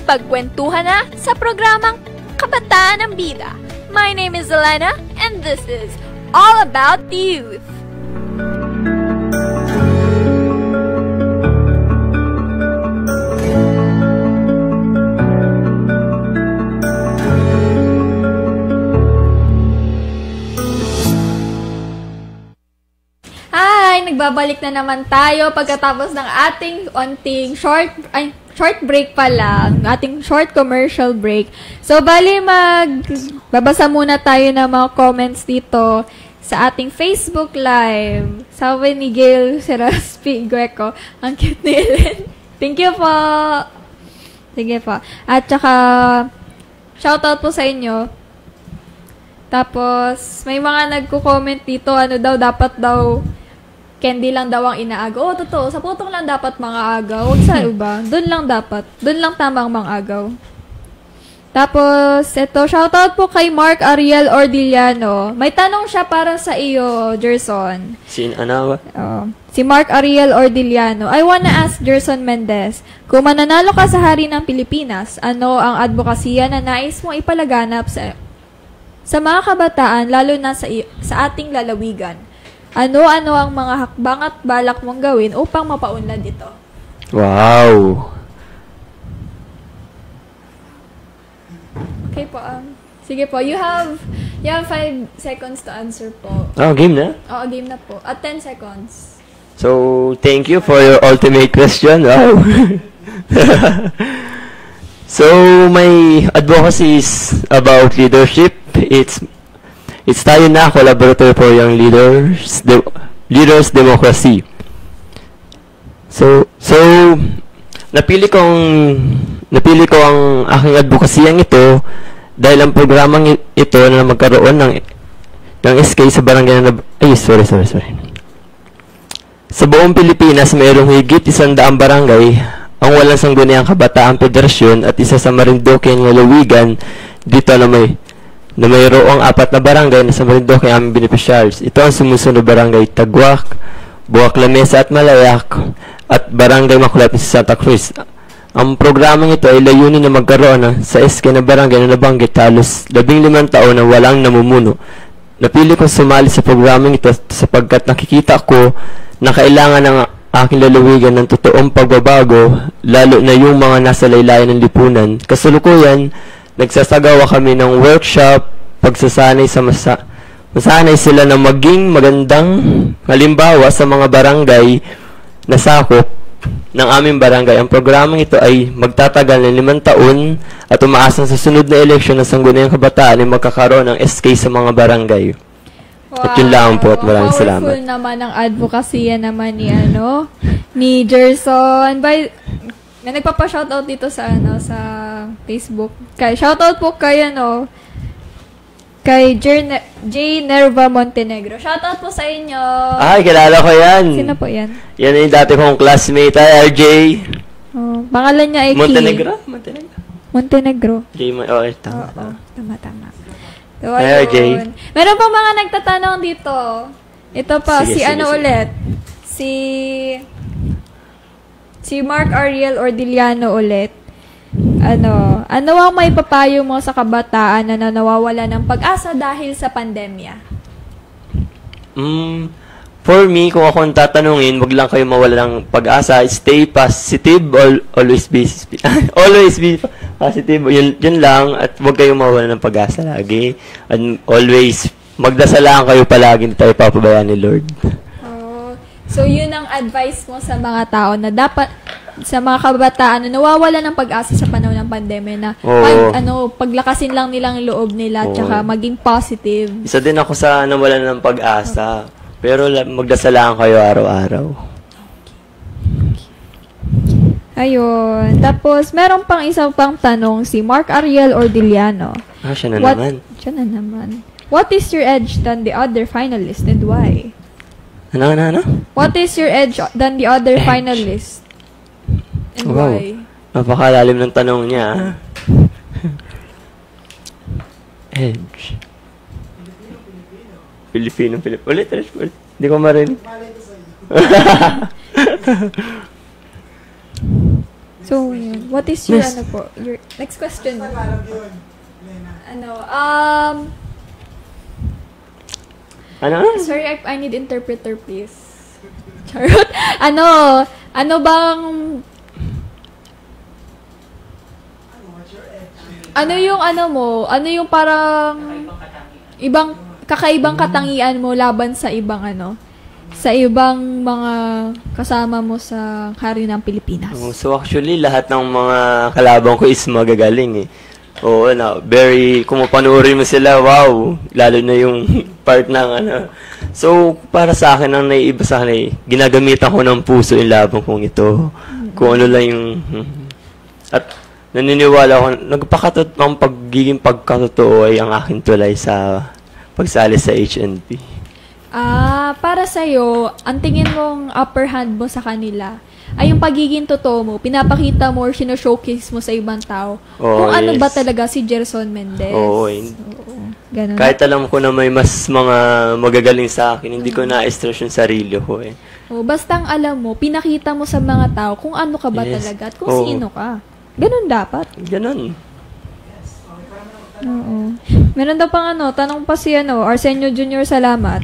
Pagkwentuhan na sa programang Kabataan ng Bida. My name is Elena and this is All About Youth. nagbabalik na naman tayo pagkatapos ng ating onting short break pa lang, ating short commercial break. So, bali babasa muna tayo ng mga comments dito sa ating Facebook Live. Sabi ni Gail Seraspi Gueco, ang cute ni Ellen. Thank you po. Sige po. At saka, shoutout po sa inyo. Tapos, may mga nagko-comment dito, dapat daw, candy lang daw ang inaagaw. Oo, totoo. Sa putong lang dapat mga agaw. Huwag sa iba. Doon lang dapat. Doon lang tamang mga agaw. Tapos, ito, shoutout po kay Mark Ariel Ordiliano. May tanong siya para sa iyo, Gerson. Si Mark Ariel Ordiliano. I wanna ask Gerson Mendez, kung mananalo ka sa Hari ng Pilipinas, ano ang advokasya na nais mong ipalaganap sa mga kabataan, lalo na sa ating lalawigan? Ano-ano ang mga hakbang at balak mong gawin upang mapaunlad ito? Wow! Okay po. Sige po. You have 5 seconds to answer po. Oh, game na? Oo, game na po. At 10 seconds. So, thank you for your ultimate question. Wow! So, my advocacy is about leadership. It's tayo na collaborator for young leaders democracy. So napili ko ang aking advokasiyang ito dahil ang programang ito na magkaroon ng SK sa barangay na Sa buong Pilipinas, mayroong higit 100 barangay ang walang sangguniang kabataan federasyon at isa sa Marinduque ng lalawigan dito na mayroong 4 na barangay na sa Marinduque ang aming beneficiaries. Ito ang sumusunod barangay Tagwak, Buwak Lamesa at Malayak at barangay Makulat sa Santa Cruz. Ang programang ito ay layunin na magkaroon sa SK na barangay na nabanggit halos 15 taon na walang namumuno. Napili ko sumali sa programang ito sapagkat nakikita ko na kailangan ng aking lalawigan ng totoong pagbabago, lalo na yung mga nasa laylayan ng lipunan. Kasalukuyan, nagsasagawa kami ng workshop, pagsasanay masanay sila na maging magandang halimbawa sa mga barangay na sakop ng aming barangay. Ang programang ito ay magtatagal ng 5 taon at umaasang sa sunod na eleksyon ng Sangguniang Kabataan ay magkakaroon ng SK sa mga barangay. Wow, at yun lang po at maraming salamat. Powerful naman ang advokasya naman ni Gerson. May nagpapa-shoutout dito sa Facebook. Shoutout po kay J. Nerva Montenegro. Shoutout po sa inyo. Ay, kilala ko yan. Sino po yan? Yan yung dati kong classmate, RJ. Oh, pangalan niya ay Montenegro? Montenegro. Tama. Tama. So, RJ. Meron pa mga nagtatanong dito. Ito pa, sige. Ulit? Si Mark Ariel Ordiliano ulit. Ano ang may papayo mo sa kabataan na nawawala ng pag-asa dahil sa pandemya? For me, kung akong tatanungin, wag lang kayo mawala ng pag-asa. Stay positive, always be positive. Yun lang, at wag kayo mawala ng pag-asa lagi. And always, magdasal lang kayo palagi, hindi tayo papabayaan ni Lord. So, yun ang advice mo sa mga tao na dapat, sa mga kabataan na nawawala ng pag-asa sa panahon ng pandemya na paglakasin lang nilang loob nila at saka maging positive. Isa din ako sa nawala ng pag-asa. Pero magdasal lang kayo araw-araw. Ayun. Tapos, meron pang isang pang tanong si Mark Ariel Ordiliano. Siya na naman. What is your edge than the other finalists and why? Ano? What is your edge than the other finalists? And why? Napakalalim ng tanong niya. Edge. Filipino. Ulit. Hindi ko marinig. So, what is your, your next question? Sorry, I need interpreter, please. Charot. Ano bang... Ano yung parang... kakaibang katangian mo laban sa ibang sa ibang mga kasama mo sa Hari ng Pilipinas? So actually, lahat ng mga kalaban ko is magagaling eh. Oo, kung mapanoorin mo sila, wow, lalo na yung part ng ano. So, para sa akin, ang naiiba sa akin eh, ginagamitan ko ng puso yung laban kong ito. Kung ano lang yung... At naniniwala ko, ang pagiging pagkatotoo ay ang aking tulay sa pagsali sa HNP. Para sa'yo, ang tingin mong upper hand mo sa kanila ay yung pagiging totoo mo, pinapakita mo or showcase mo sa ibang tao kung ano ba talaga si Gerson Mendez. Oo. Ganun. Kahit alam ko na may mas mga magagaling sa akin, hindi ko na-stress yung sarili ko eh. Basta ang alam mo, pinakita mo sa mga tao kung ano ka ba talaga at kung sino ka. Ganun dapat. Ganun. Oo. Meron daw pang tanong pa si Arsenio Jr. Salamat.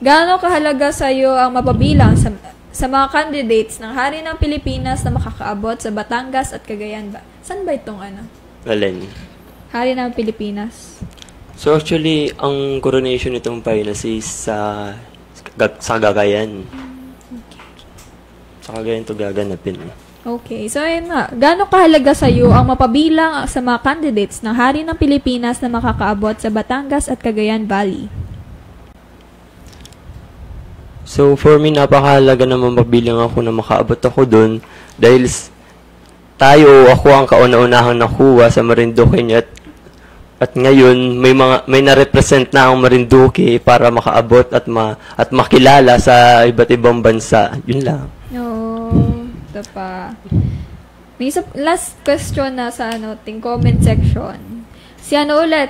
Gaano kahalaga sa iyo ang mapabilang sa mga candidates ng Hari ng Pilipinas na makakaabot sa Batangas at Cagayan ba? Saan ba itong Alin? Hari ng Pilipinas. So actually, ang coronation nitong Pilipinas is sa Cagayan. Sa Cagayan ito gaganapin. Okay. So, ayun nga. Gaano kahalaga sa iyo ang mapabilang sa mga candidates ng Hari ng Pilipinas na makakaabot sa Batangas at Cagayan Valley? So, for me, napakahalaga na mapabilang ako na makaabot ako doon dahil ako ang kauna-unahang nakuha sa Marinduque at ngayon may na-represent na ang Marinduque para makaabot at makilala sa iba't ibang bansa. Yun lang. Ito pa. May last question na sa ting comment section. Si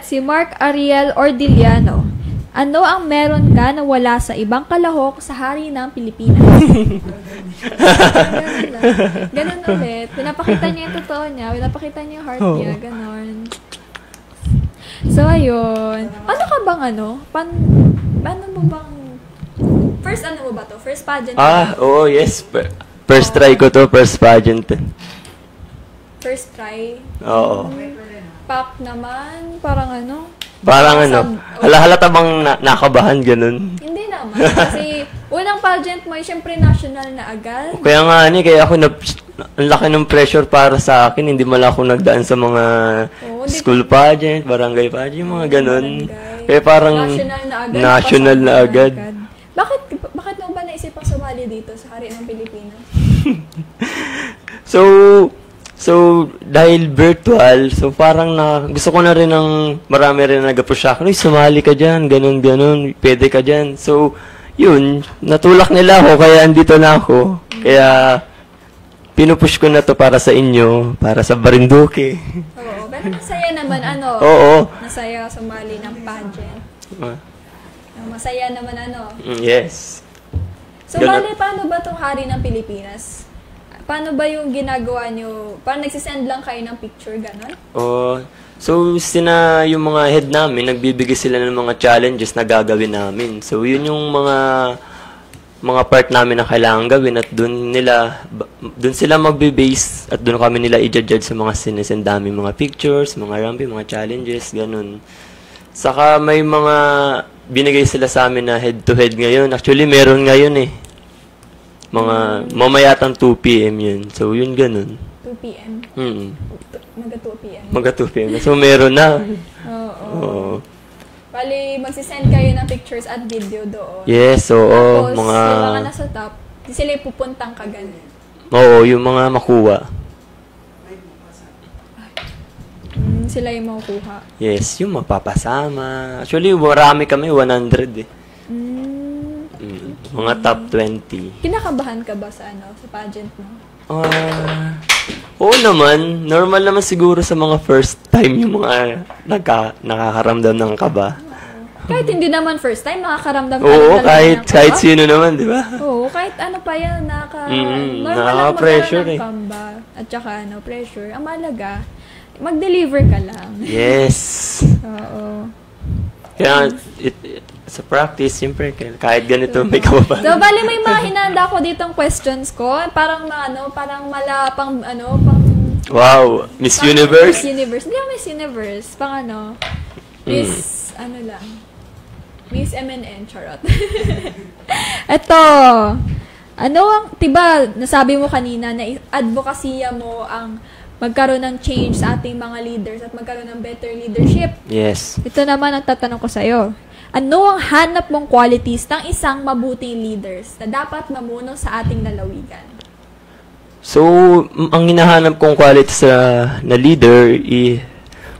si Mark Ariel Ordiliano. Ano ang meron ka na wala sa ibang kalahok sa Hari ng Pilipinas? Ganun ulit. Pinapakita niya yung totoo niya. Pinapakita niya yung heart niya. Ganon. So, ayun. Paano ka bang paano mo bang first mo ba to? First pageant? Oo, yes. First try ko to, first pageant. First try? Oo. Pack naman, parang Parang halata bang nakabahan, ganun? Hindi naman. Kasi unang pageant mo, syempre national na agad. Kaya nga kaya ako ang laki ng pressure para sa akin. Hindi mala ako nagdaan sa mga school pageant, barangay pageant, mga ganun. Kaya parang national na agad. Bakit mo ba naisipang sumali dito sa Hari ng Pilipinas? So, dahil virtual, so parang gusto ko na rin marami rin nag-approach sa akin, sumali ka dyan, ganun, pwede ka dyan. So, yun, natulak nila ako, kaya andito na ako. Kaya, pinupush ko na to para sa inyo, para sa Marinduque. Oo, pero masaya naman, Oo. Masaya sumali ng pageant. Masaya naman, Yes. So, paano ba itong Hari ng Pilipinas? Paano ba yung ginagawa nyo? Parang nagsisend lang kayo ng picture, gano'n? So, yung mga head namin, nagbibigay sila ng mga challenges na gagawin namin. So, yun yung mga part namin na kailangan gawin at doon sila magbe-base at doon kami nila i-judge sa mga sinesend namin mga pictures, mga rampi, mga challenges, gano'n. Saka may mga binigay sila sa amin na head-to-head ngayon. Actually, meron ngayon mga mamayatang 2 p.m. yun. So, yun ganun. 2 p.m.? Maga 2 p.m.? Maga 2 p.m. So, meron na. Oo. Bali, magsisend kayo ng pictures at video doon. Yes, oo. Tapos, yung mga nasa top, sila yung pupuntang kaganan. Oo, yung mga makuha. Sila yung makukuha. Yes, yung mapapasama. Actually, marami kami, 100 Mga top 20. Kinakabahan ka ba sa pageant mo? Oo naman. Normal naman siguro sa mga first time yung mga nakakaramdam ng kaba. Kahit hindi naman first time, nakakaramdam ka Oo, kahit sino naman, di ba? Oo, kahit pa yan, nakaka-pressure ng kamba. At saka, pressure. Ang malaga, mag-deliver ka lang. Yes. Oo. Kaya, sa practice, siyempre, kahit ganito, may kababahan. So, bali may mga hinanda ko ditong questions ko. Parang malapang, Wow! Miss Universe? Miss Universe. Hindi Miss Universe. Miss, lang. Miss MNN, charot. Ito, diba, nasabi mo kanina na advokasya mo ang magkaroon ng change sa ating mga leaders at magkaroon ng better leadership. Yes. Ito naman ang tatanong ko sa'yo. Ano ang hanap mong qualities ng isang mabuting leaders na dapat mamuno sa ating lalawigan? So, ang hinahanap kong qualities na leader,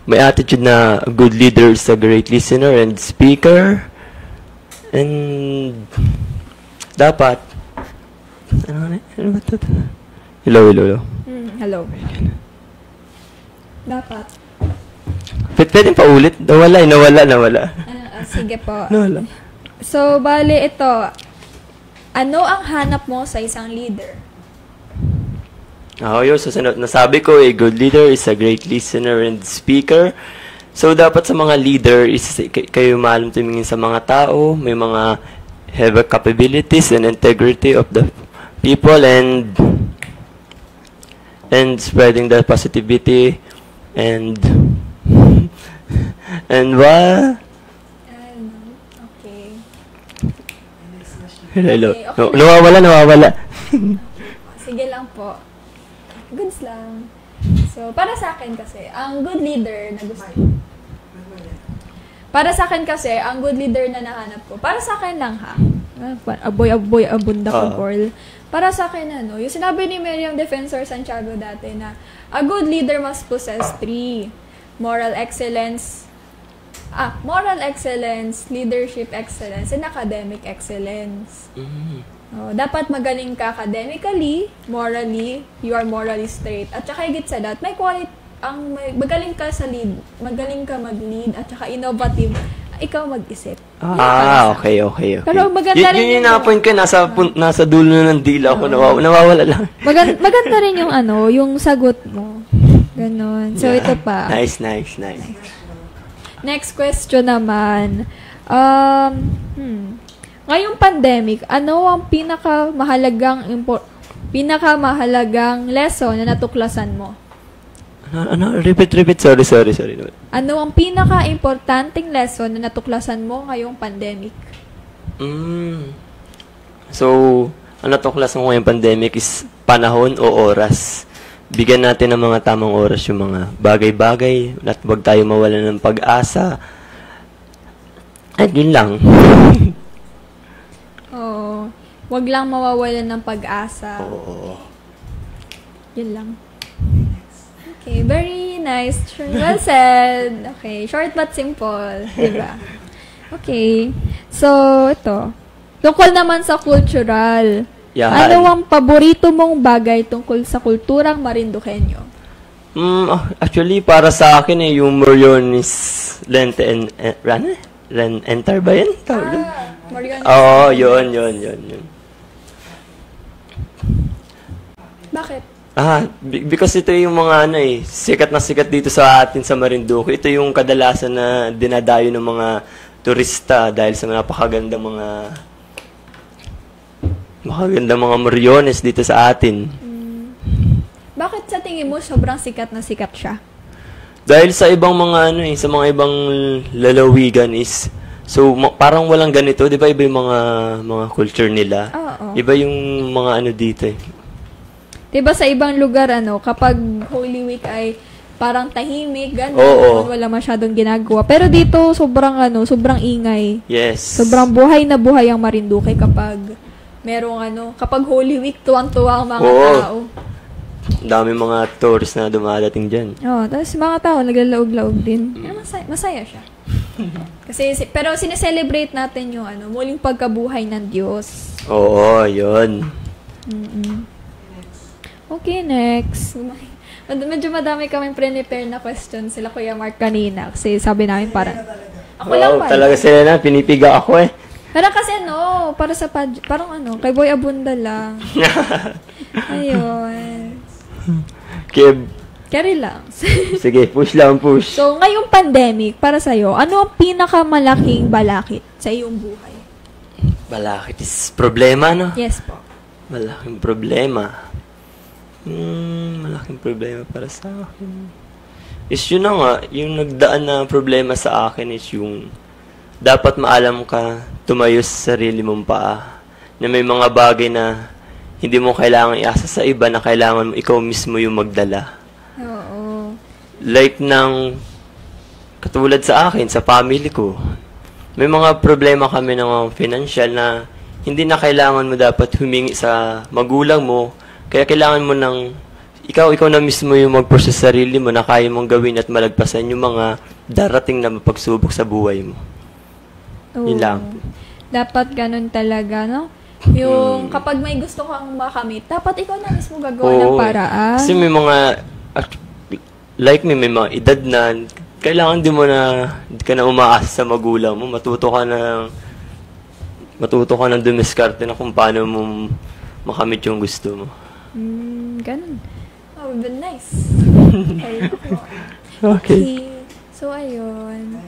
may attitude na a good leader is a great listener and speaker. And dapat ano ba ito? Hello. Hello. Dapat. Pwede pa ulit? Nawala. Sige po. Nawala. So, bali ito. Ano ang hanap mo sa isang leader? Yun. So, nasabi ko, a good leader is a great listener and speaker. So, dapat sa mga leader, kayo maalam tumingin sa mga tao, may mga have capabilities and integrity of the people and spreading the positivity and what? Okay. Hello. Okay. Nawawala. Sige lang po. Goods lang. So, para sa akin kasi, ang good leader na gusto Para sa akin kasi, ang good leader na nahanap ko, para sa akin lang ha, aboy, abunda ka, girl. Para sa akin, yung sinabi ni Miriam Defensor Santiago dati na, a good leader must possess 3. Moral excellence, leadership excellence, and academic excellence. Dapat magaling ka academically, morally, you are morally straight. At saka higit sa that, may quality, magaling ka sa lead, magaling ka mag-lead, at saka innovative, ikaw mag-isip. Okay. Pero maganda rin yung na-point ko, nasa dulo na ng dila ko, nawawala lang. Maganda rin yung yung sagot mo. Ganon. So, ito pa. Nice. Next question naman. Ngayong pandemic, ano ang pinakamahalagang lesson na natuklasan mo? Repeat. Sorry. Ano ang pinaka-importanting lesson na natuklasan mo ngayong pandemic? So, ang natuklasan ko ngayong pandemic is panahon o oras. Bigyan natin ng mga tamang oras yung mga bagay-bagay at huwag tayo mawalan ng pag-asa. At yun lang. Oo. Huwag lang mawawalan ng pag-asa. Oo. Yun lang. Okay, very nice. Well said. Okay, short but simple. Diba? Okay. So, ito. Tungkol naman sa cultural. Yahan. Ano ang paborito mong bagay tungkol sa kulturang Marinduqueño? Actually, para sa akin yung Moriones Lente Enter ba yan? Moriones. Oo, yun. Bakit? Because ito yung mga sikat na sikat dito sa atin sa Marinduque. Ito yung kadalasan na dinadayo ng mga turista dahil sa napakagandang mga Moriones dito sa atin. Bakit sa tingin mo sobrang sikat na sikat siya? Dahil sa ibang mga sa mga ibang lalawigan is parang walang ganito, 'di ba? Iba yung mga culture nila. Oo. Iba yung mga dito eh. Diba sa ibang lugar, kapag Holy Week ay parang tahimik, gano'n, wala masyadong ginagawa. Pero dito, sobrang ingay. Yes. Sobrang buhay na buhay ang Marinduque kapag merong kapag Holy Week, tuwang-tuwa ang mga tao. Dami mga tourists na dumadating dyan. Tapos mga tao, naglalaog-laog din. Masaya siya. Pero sineselebrate natin yung muling pagkabuhay ng Diyos. Oo, yun. Okay, next. Medyo madami kaming prepare na questions sila Kuya Mark kanina. Kasi sabi namin parang, ako lang ba? Talaga sila pinipiga ako eh. Pero kasi para sa parang kay Boy Abunda lang. Ayun. Carry lang. Sige, push lang. So, ngayong pandemic, para sa'yo, ano ang pinakamalaking balakid sa iyong buhay? Balakid is problema, no? Yes po. Malaking problema. Malaking problema para sa akin. Is yun na nga, yung nagdaan na problema sa akin is yung dapat maalam ka tumayo sa sarili mong paa. Na may mga bagay na hindi mo kailangan iasa sa iba na kailangan mo ikaw mismo yung magdala. Oo. Like katulad sa akin, sa family ko. May mga problema kami ng financial na hindi na kailangan mo dapat humingi sa magulang mo. Kaya kailangan mo ikaw na mismo yung mag-process sa sarili mo na kaya mong gawin at malagpasan yung mga darating na mapagsubok sa buhay mo. Oo. Yun lang. Dapat ganun talaga, no? Yung kapag may gusto kang makamit, dapat ikaw na mismo gagawa ng paraan. Kasi may mga, like me, may mga edad na, kailangan di ka na umaasa sa magulang mo. Matuto ka ng dumiskarte na kung paano mo makamit yung gusto mo. Ganun. Oh, but nice. Okay. So, ayun.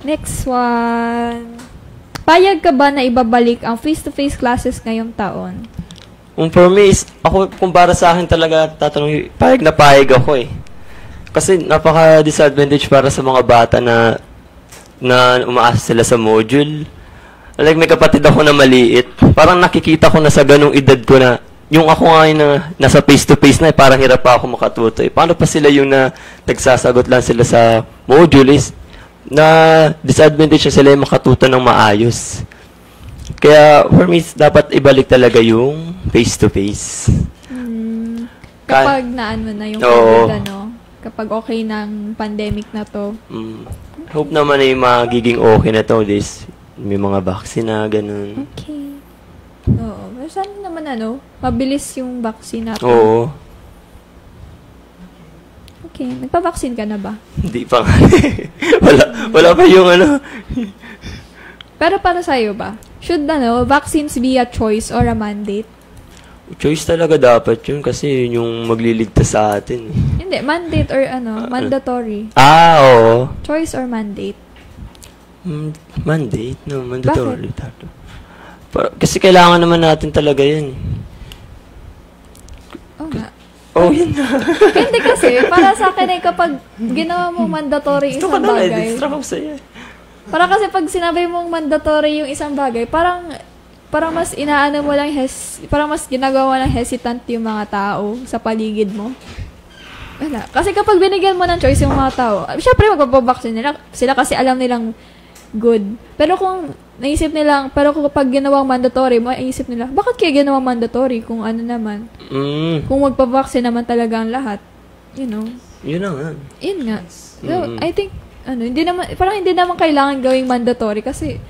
Next one. Payag ka ba na ibabalik ang face-to-face classes ngayong taon? For me, kung para sa akin talaga, tatanong, payag ako eh. Kasi napaka-disadvantage para sa mga bata na umaasa sila sa module. Like, may kapatid ako na maliit. Parang nakikita ko na sa ganung edad ko na, yung ako ngayon na nasa face-to-face na, parang hirap pa ako makatuto. Paano pa sila yung nagsasagot lang sila sa module na disadvantage na sila yung makatuto ng maayos. Kaya, for me, dapat ibalik talaga yung face-to-face. Kapag naan mo na yung COVID, kapag okay ng pandemic na to. Hope naman ay magiging okay na to. May mga vaccine na, ganun. Okay. Oo. Sana naman mabilis yung vaccine natin. Oo. Okay. Nagpa-vaccine ka na ba? Hindi pa nga. wala pa yung Pero para sa'yo ba? Should vaccines be a choice or a mandate? Choice talaga dapat yun kasi yun yung magliligtas sa atin. Hindi. Mandate or mandatory? Oo. Choice or mandate? Mandate? No, mandatory. Kasi kailangan naman natin talaga yan. Oo nga. Yun na. Hindi kasi, para sa akin kapag ginawa mo mandatory isang bagay. Parang kasi pag sinabi mong mandatory yung isang bagay, parang mas inaano mo lang, parang mas ginagawa mo lang hesitant yung mga tao sa paligid mo. Wala. Kasi kapag binigyan mo ng choice yung mga tao, syempre magpapabaksin sila kasi alam nilang good. Pero kung kapag ginawang mandatory, maiisip nila, bakit kaya ginawang mandatory kung ano naman? Kung magpabaksin naman talaga ang lahat. Yun na nga. Yun nga. So, I think, hindi naman kailangan gawing mandatory kasi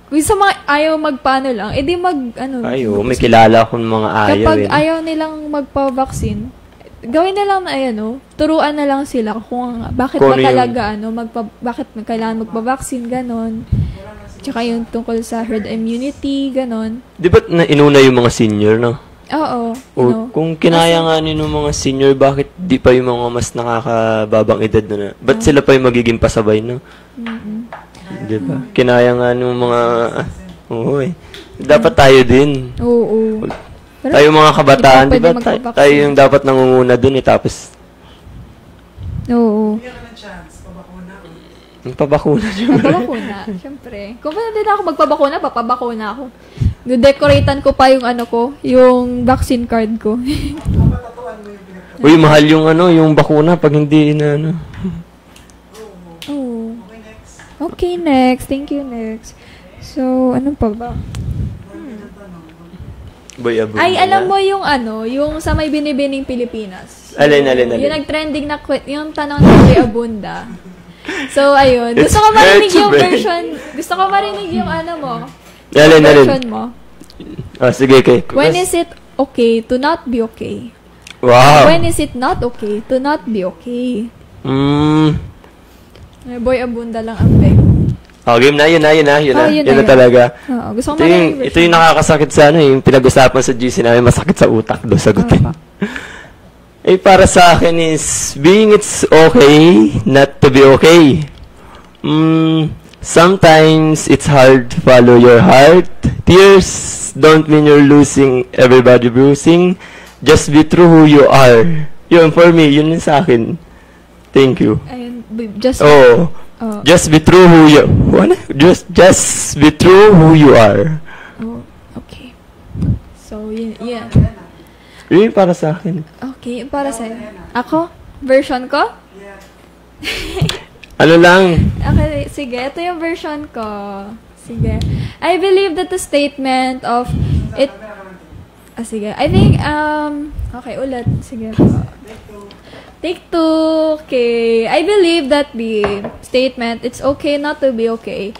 kung sa mga ayaw magpaano lang, edi may kilala akong mga ayaw. Kapag ayaw nilang magpa-vaccine, gawin na lang na turuan na lang sila kung bakit ba talaga bakit kailangan magpa-vaccine, ganon. Tsaka yung tungkol sa herd immunity, ganon. Di ba inuna yung mga senior, no? Oo. Kung kinaya nga ng mga senior, bakit di pa yung mga mas nakakababang edad na? Ba't sila pa yung magiging pasabay, no? Di ba? Kinaya nga ng mga... Dapat tayo din. Oo. Tayo mga kabataan, di ba? Tayo yung dapat nangunguna dun tapos... Oo. Pabakuna. Pabakuna, syempre. Kung hindi na ako magpabakuna, papabakuna ako. Decoratean ko pa yung yung vaccine card ko. Uy, mahal yung yung bakuna pag hindi na Oh. Okay, next. Thank you, next. So, anong pa ba? Ay, alam mo yung yung sa may binibining Pilipinas. Alin. Yung nag-trending na yung tanong ng Boy Abunda. So, ayun. Gusto ko marinig yung version. Gusto ko marinig yung mo. Version mo. Sige, okay. When is it okay to not be okay? Wow. When is it not okay to not be okay? Boy Abunda lang ang beg. Game na, yun na talaga. Gusto ko ito yung nakakasakit sa yung pinag-usapan sa GC namin, masakit sa utak do sagutin. Para sa akin is, being it's okay not to be okay. Sometimes it's hard to follow your heart. Tears don't mean you're losing, everybody bruising. Just be true who you are. Yun, for me, yun sa akin. Thank you. Ayun, just... Just be true who you... Just be true who you are. Oh, okay. So, yeah. Yun para sa akin. Okay, para sa'yo. Ako? Version ko? Ano lang? Okay, sige. Ito yung version ko. Sige. I believe that the statement of it... sige. I think, okay, ulit. Sige po. Take two. Okay. I believe that the statement, it's okay not to be okay,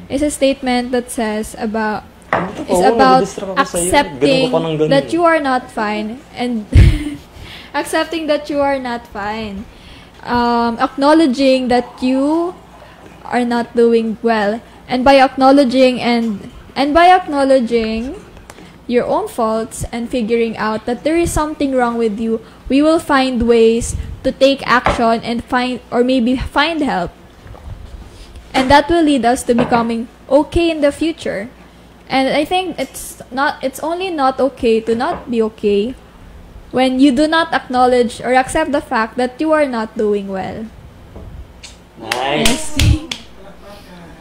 is a statement that says about accepting that you are not fine and accepting that you are not fine. Acknowledging that you are not doing well, and by acknowledging your own faults and figuring out that there is something wrong with you, we will find ways to take action and find help. And that will lead us to becoming okay in the future. And I think it's only not okay to not be okay when you do not acknowledge or accept the fact that you are not doing well. Nice.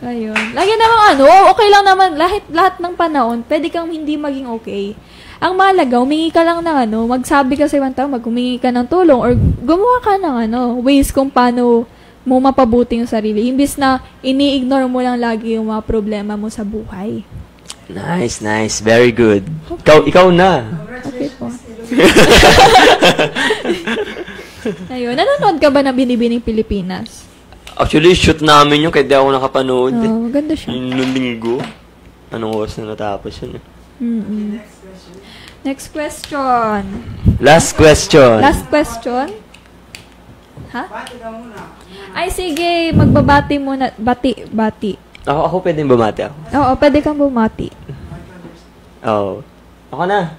Ayun. Lagi naman okay lang naman lahat ng panahon, pwede kang hindi maging okay. Ang mahalaga, humingi ka lang ng magsabi ka sa ibang tao, humingi ka ng tulong or gumawa ka ng ways kung paano mo mapabuti yung sarili. Imbis na ini-ignore mo lang lagi yung mga problema mo sa buhay. Nice. Very good. Okay. Ikaw na. Okay po. Ayun. Nanonood ka ba na Binibining Pilipinas? Actually, shoot namin yun, kaya di ako nakapanood. Maganda siya. Yung linggo. Anong oras na natapos yun? Next question. Last question. Ha? Ay, sige. Magbabati muna. Bati. Ako pwedeng bumati ako. Oo, pwede kang bumati. Ako na.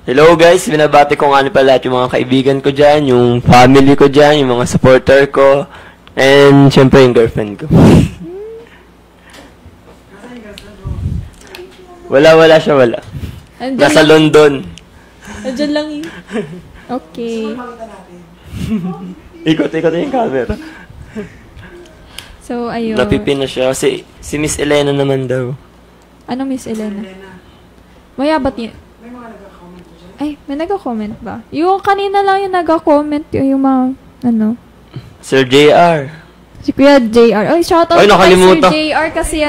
Hello guys, binabati ko nga pala yung mga kaibigan ko dyan, yung family ko dyan, yung mga supporter ko, and syempre yung girlfriend ko. Wala siya. Nasa London. Nandiyan lang yun. Okay. Ikot yung camera. So, ayun. Napipin na siya. Si Miss Elena naman daw. Ano Miss Elena? Mayabat niya. Ay, may nag-comment ba? Yung kanina lang yung nag-comment yung mga, Sir JR. Si Kuya JR. Ay, shoutout kay nakalimutan. Sir JR kasi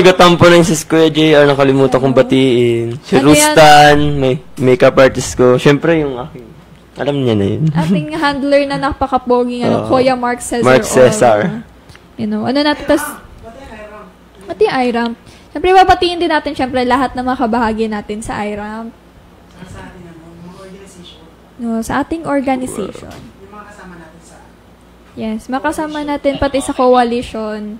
gatampo na yung si Kuya JR. Nakalimutan kong batiin. Si Rustan, makeup artist ko. Syempre yung aking. Alam niya na yun. Ating handler na napakapoging, Kuya Mark Cesar. Mark Cesar. Pati IRAMP. Siyempre, babatiin din natin, lahat ng mga kabahagi natin sa IRAMP. Sa ating organization. Yung mga kasama natin sa... Yes, makasama natin pati sa coalition.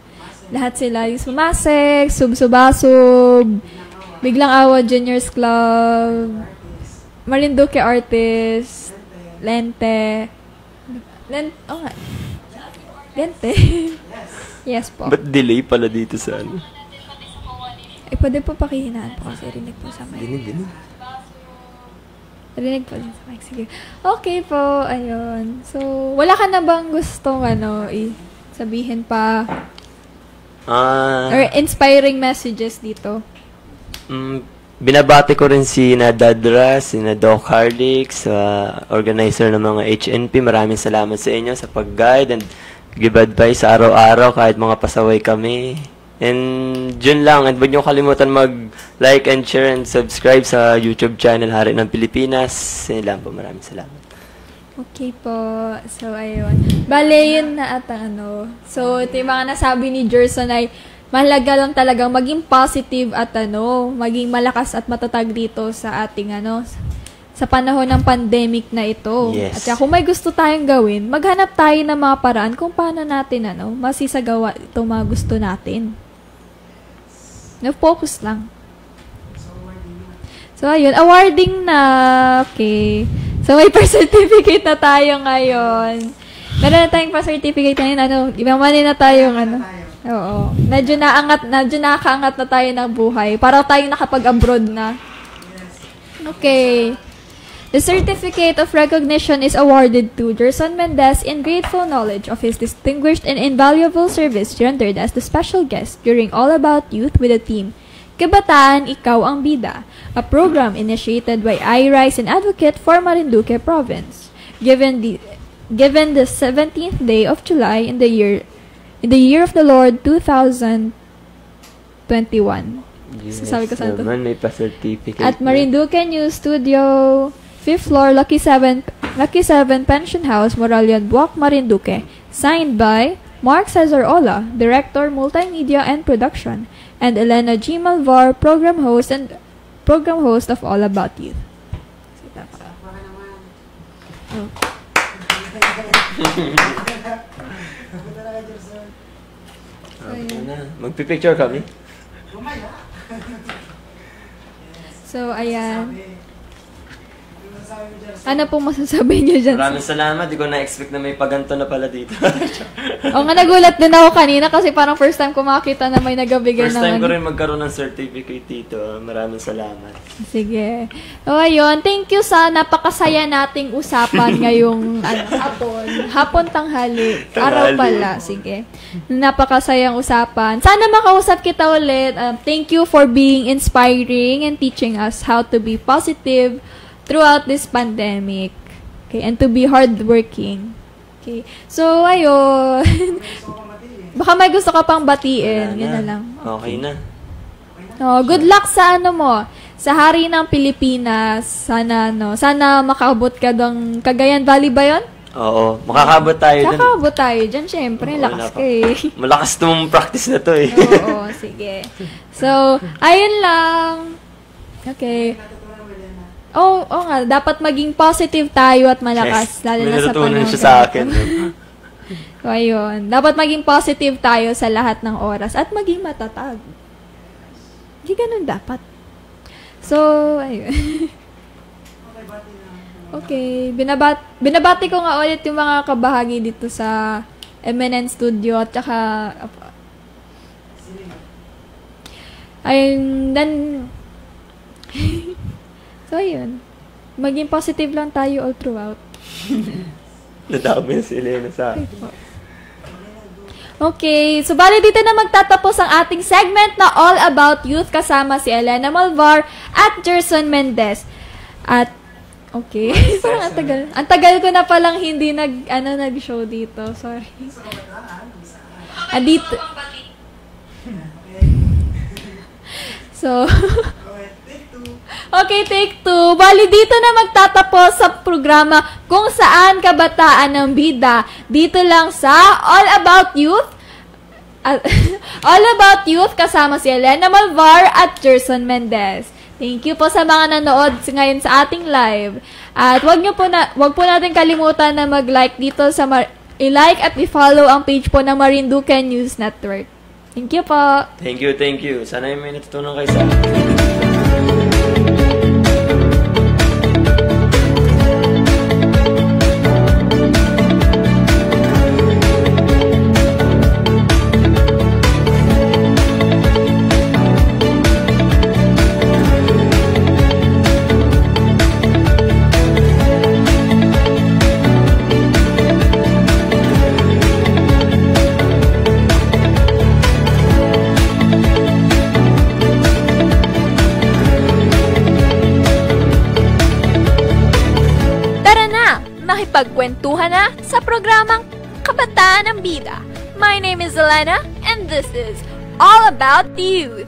Lahat sila yung Sumasek, Subsubasub, Biglang Awa Juniors Club, Marinduque Artist, Lente. Lente. Yes po. Ba't delay pala dito sa pwede po pakihinaan po kasi rinig po sa mic. Rinig po sa mic. Sige. Okay po, ayun. So, wala ka na bang gustong sabihin pa? Or inspiring messages dito? Binabati ko rin si Nadadra, si Doc Hardick, sa organizer ng mga HNP. Maraming salamat sa inyo sa pag-guide and give advice sa araw-araw kahit mga pasaway kami. And yun lang. And huwag niyo kalimutan mag-like and share and subscribe sa YouTube channel Hari ng Pilipinas. Yun lang po. Maraming salamat. Okay po. So, ayun. Bale, yun na at So, ito yung mga nasabi ni Gerson ay mahalaga lang talagang maging positive at maging malakas at matatag dito sa ating sa panahon ng pandemic na ito. Yes. At kung may gusto tayong gawin, maghanap tayo ng mga paraan kung paano natin masisagawa itong mga gusto natin. Focus lang. So, ayun. Awarding na. Okay. So, may pa-certificate na tayo ngayon. Meron na tayong pa-certificate ngayon. Imamanin na tayong Oo. Medyo nakaangat na tayo ng buhay. Para tayong nakapag-abroad na. Okay. The certificate of recognition is awarded to Gerson Mendez in grateful knowledge of his distinguished and invaluable service rendered as the special guest during All About Youth with the theme, Kabataan, Ikaw ang Bida, a program initiated by iRise and advocate for Marinduque Province. Given the 17th day of July in the year of the Lord 2021. Yes, Sabi ko saan to? naman, may pa-certificate. At Marinduque News Studio, 5th floor, Lucky 7 Pension House, Moralian, Buwak, Marinduque. Signed by Mark Cesar Ola, Director, Multimedia and Production, and Elena G. Malvar, Program Host of All About Youth. Oh. Magpipicture kami. So, ayan. Ano pong masasabi niyo dyan? Maraming salamat. Di ko na-expect na may paganto na pala dito. O nga, nagulat din ako kanina kasi parang first time ko makita na may nagabigay First time naman. ko rin magkaroon ng certificate dito. Maraming salamat. Sige. O, ayun. Thank you sa napakasaya nating usapan ngayong hapon tanghali. Araw pala. Sige. Napakasayang usapan. Sana makausap kita ulit. Thank you for being inspiring and teaching us how to be positive throughout this pandemic. Okay, and to be hardworking. Okay. So, ayun. Baka may gusto ka pang batiin. Yun na lang. Okay na. Oh, good luck sa sa Hari ng Pilipinas. Sana makaabot ka ng Cagayan Valley ba 'yon? Oo, makakabot tayo dun. Makakabot tayo dyan, syempre. Lakas ka eh. Malakas itong practice na to eh. Oo, sige. So, ayun lang. Okay. Oo nga, dapat maging positive tayo at malakas, lalo na sa panahon. Siya sa akin. So, ayun. Dapat maging positive tayo sa lahat ng oras at maging matatag. Hindi ganun dapat. So, ayun. Okay. Binabati ko nga ulit yung mga kabahagi dito sa MNN Studio at saka ayun, then so, ayun. Maging positive lang tayo all throughout. Nadami si Elena sa akin. Okay. So, bali dito na magtatapos ang ating segment na All About Youth kasama si Elena Malvar at Gerson Mendez. At, okay. Parang ang tagal. Ang tagal ko na palang hindi nag-show dito. Sorry. Dito. So, okay, take 2. Bali, dito na magtatapos sa programa Kung Saan Kabataan ng Bida. Dito lang sa All About Youth. All About Youth kasama si Elena Malvar at Gerson Mendez. Thank you po sa mga nanood ngayon sa ating live. At wag po natin kalimutan na mag-like dito sa i-like at i-follow ang page po ng Marinduque News Network. Thank you po. Thank you. Sana may natutunan kayo sa akin. Pagkwentuhan na sa programang Kabataan ng Bida. My name is Elena and this is All About Youth.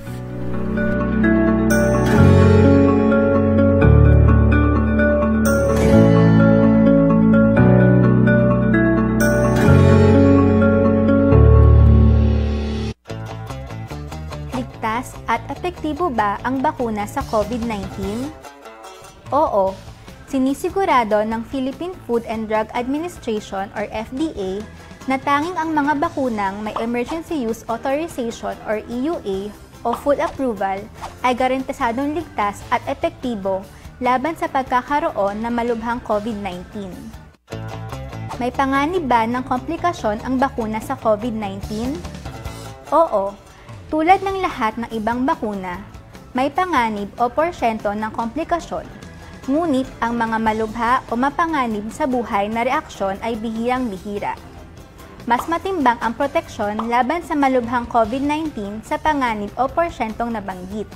Ligtas at epektibo ba ang bakuna sa COVID-19? Oo. Sinisigurado ng Philippine Food and Drug Administration or FDA na tanging ang mga bakunang may Emergency Use Authorization or EUA o food approval ay garantisadong ligtas at epektibo laban sa pagkakaroon ng malubhang COVID-19. May panganib ba ng komplikasyon ang bakuna sa COVID-19? Oo, tulad ng lahat ng ibang bakuna, may panganib o porsyento ng komplikasyon. Ngunit ang mga malubha o mapanganib sa buhay na reaksyon ay bihirang-bihira. Mas matimbang ang proteksyon laban sa malubhang COVID-19 sa panganib o porsyentong nabanggit.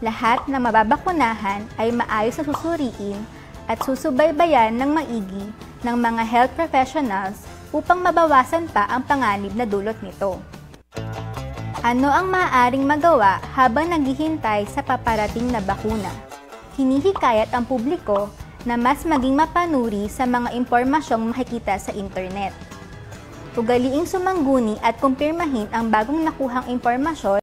Lahat ng mababakunahan ay maayos na susuriin at susubaybayan ng maigi ng mga health professionals upang mabawasan pa ang panganib na dulot nito. Ano ang maaaring magawa habang naghihintay sa paparating na bakuna? Hinihikayat ang publiko na mas maging mapanuri sa mga impormasyong makikita sa internet. Ugaliing sumangguni at kumpirmahin ang bagong nakuhang impormasyon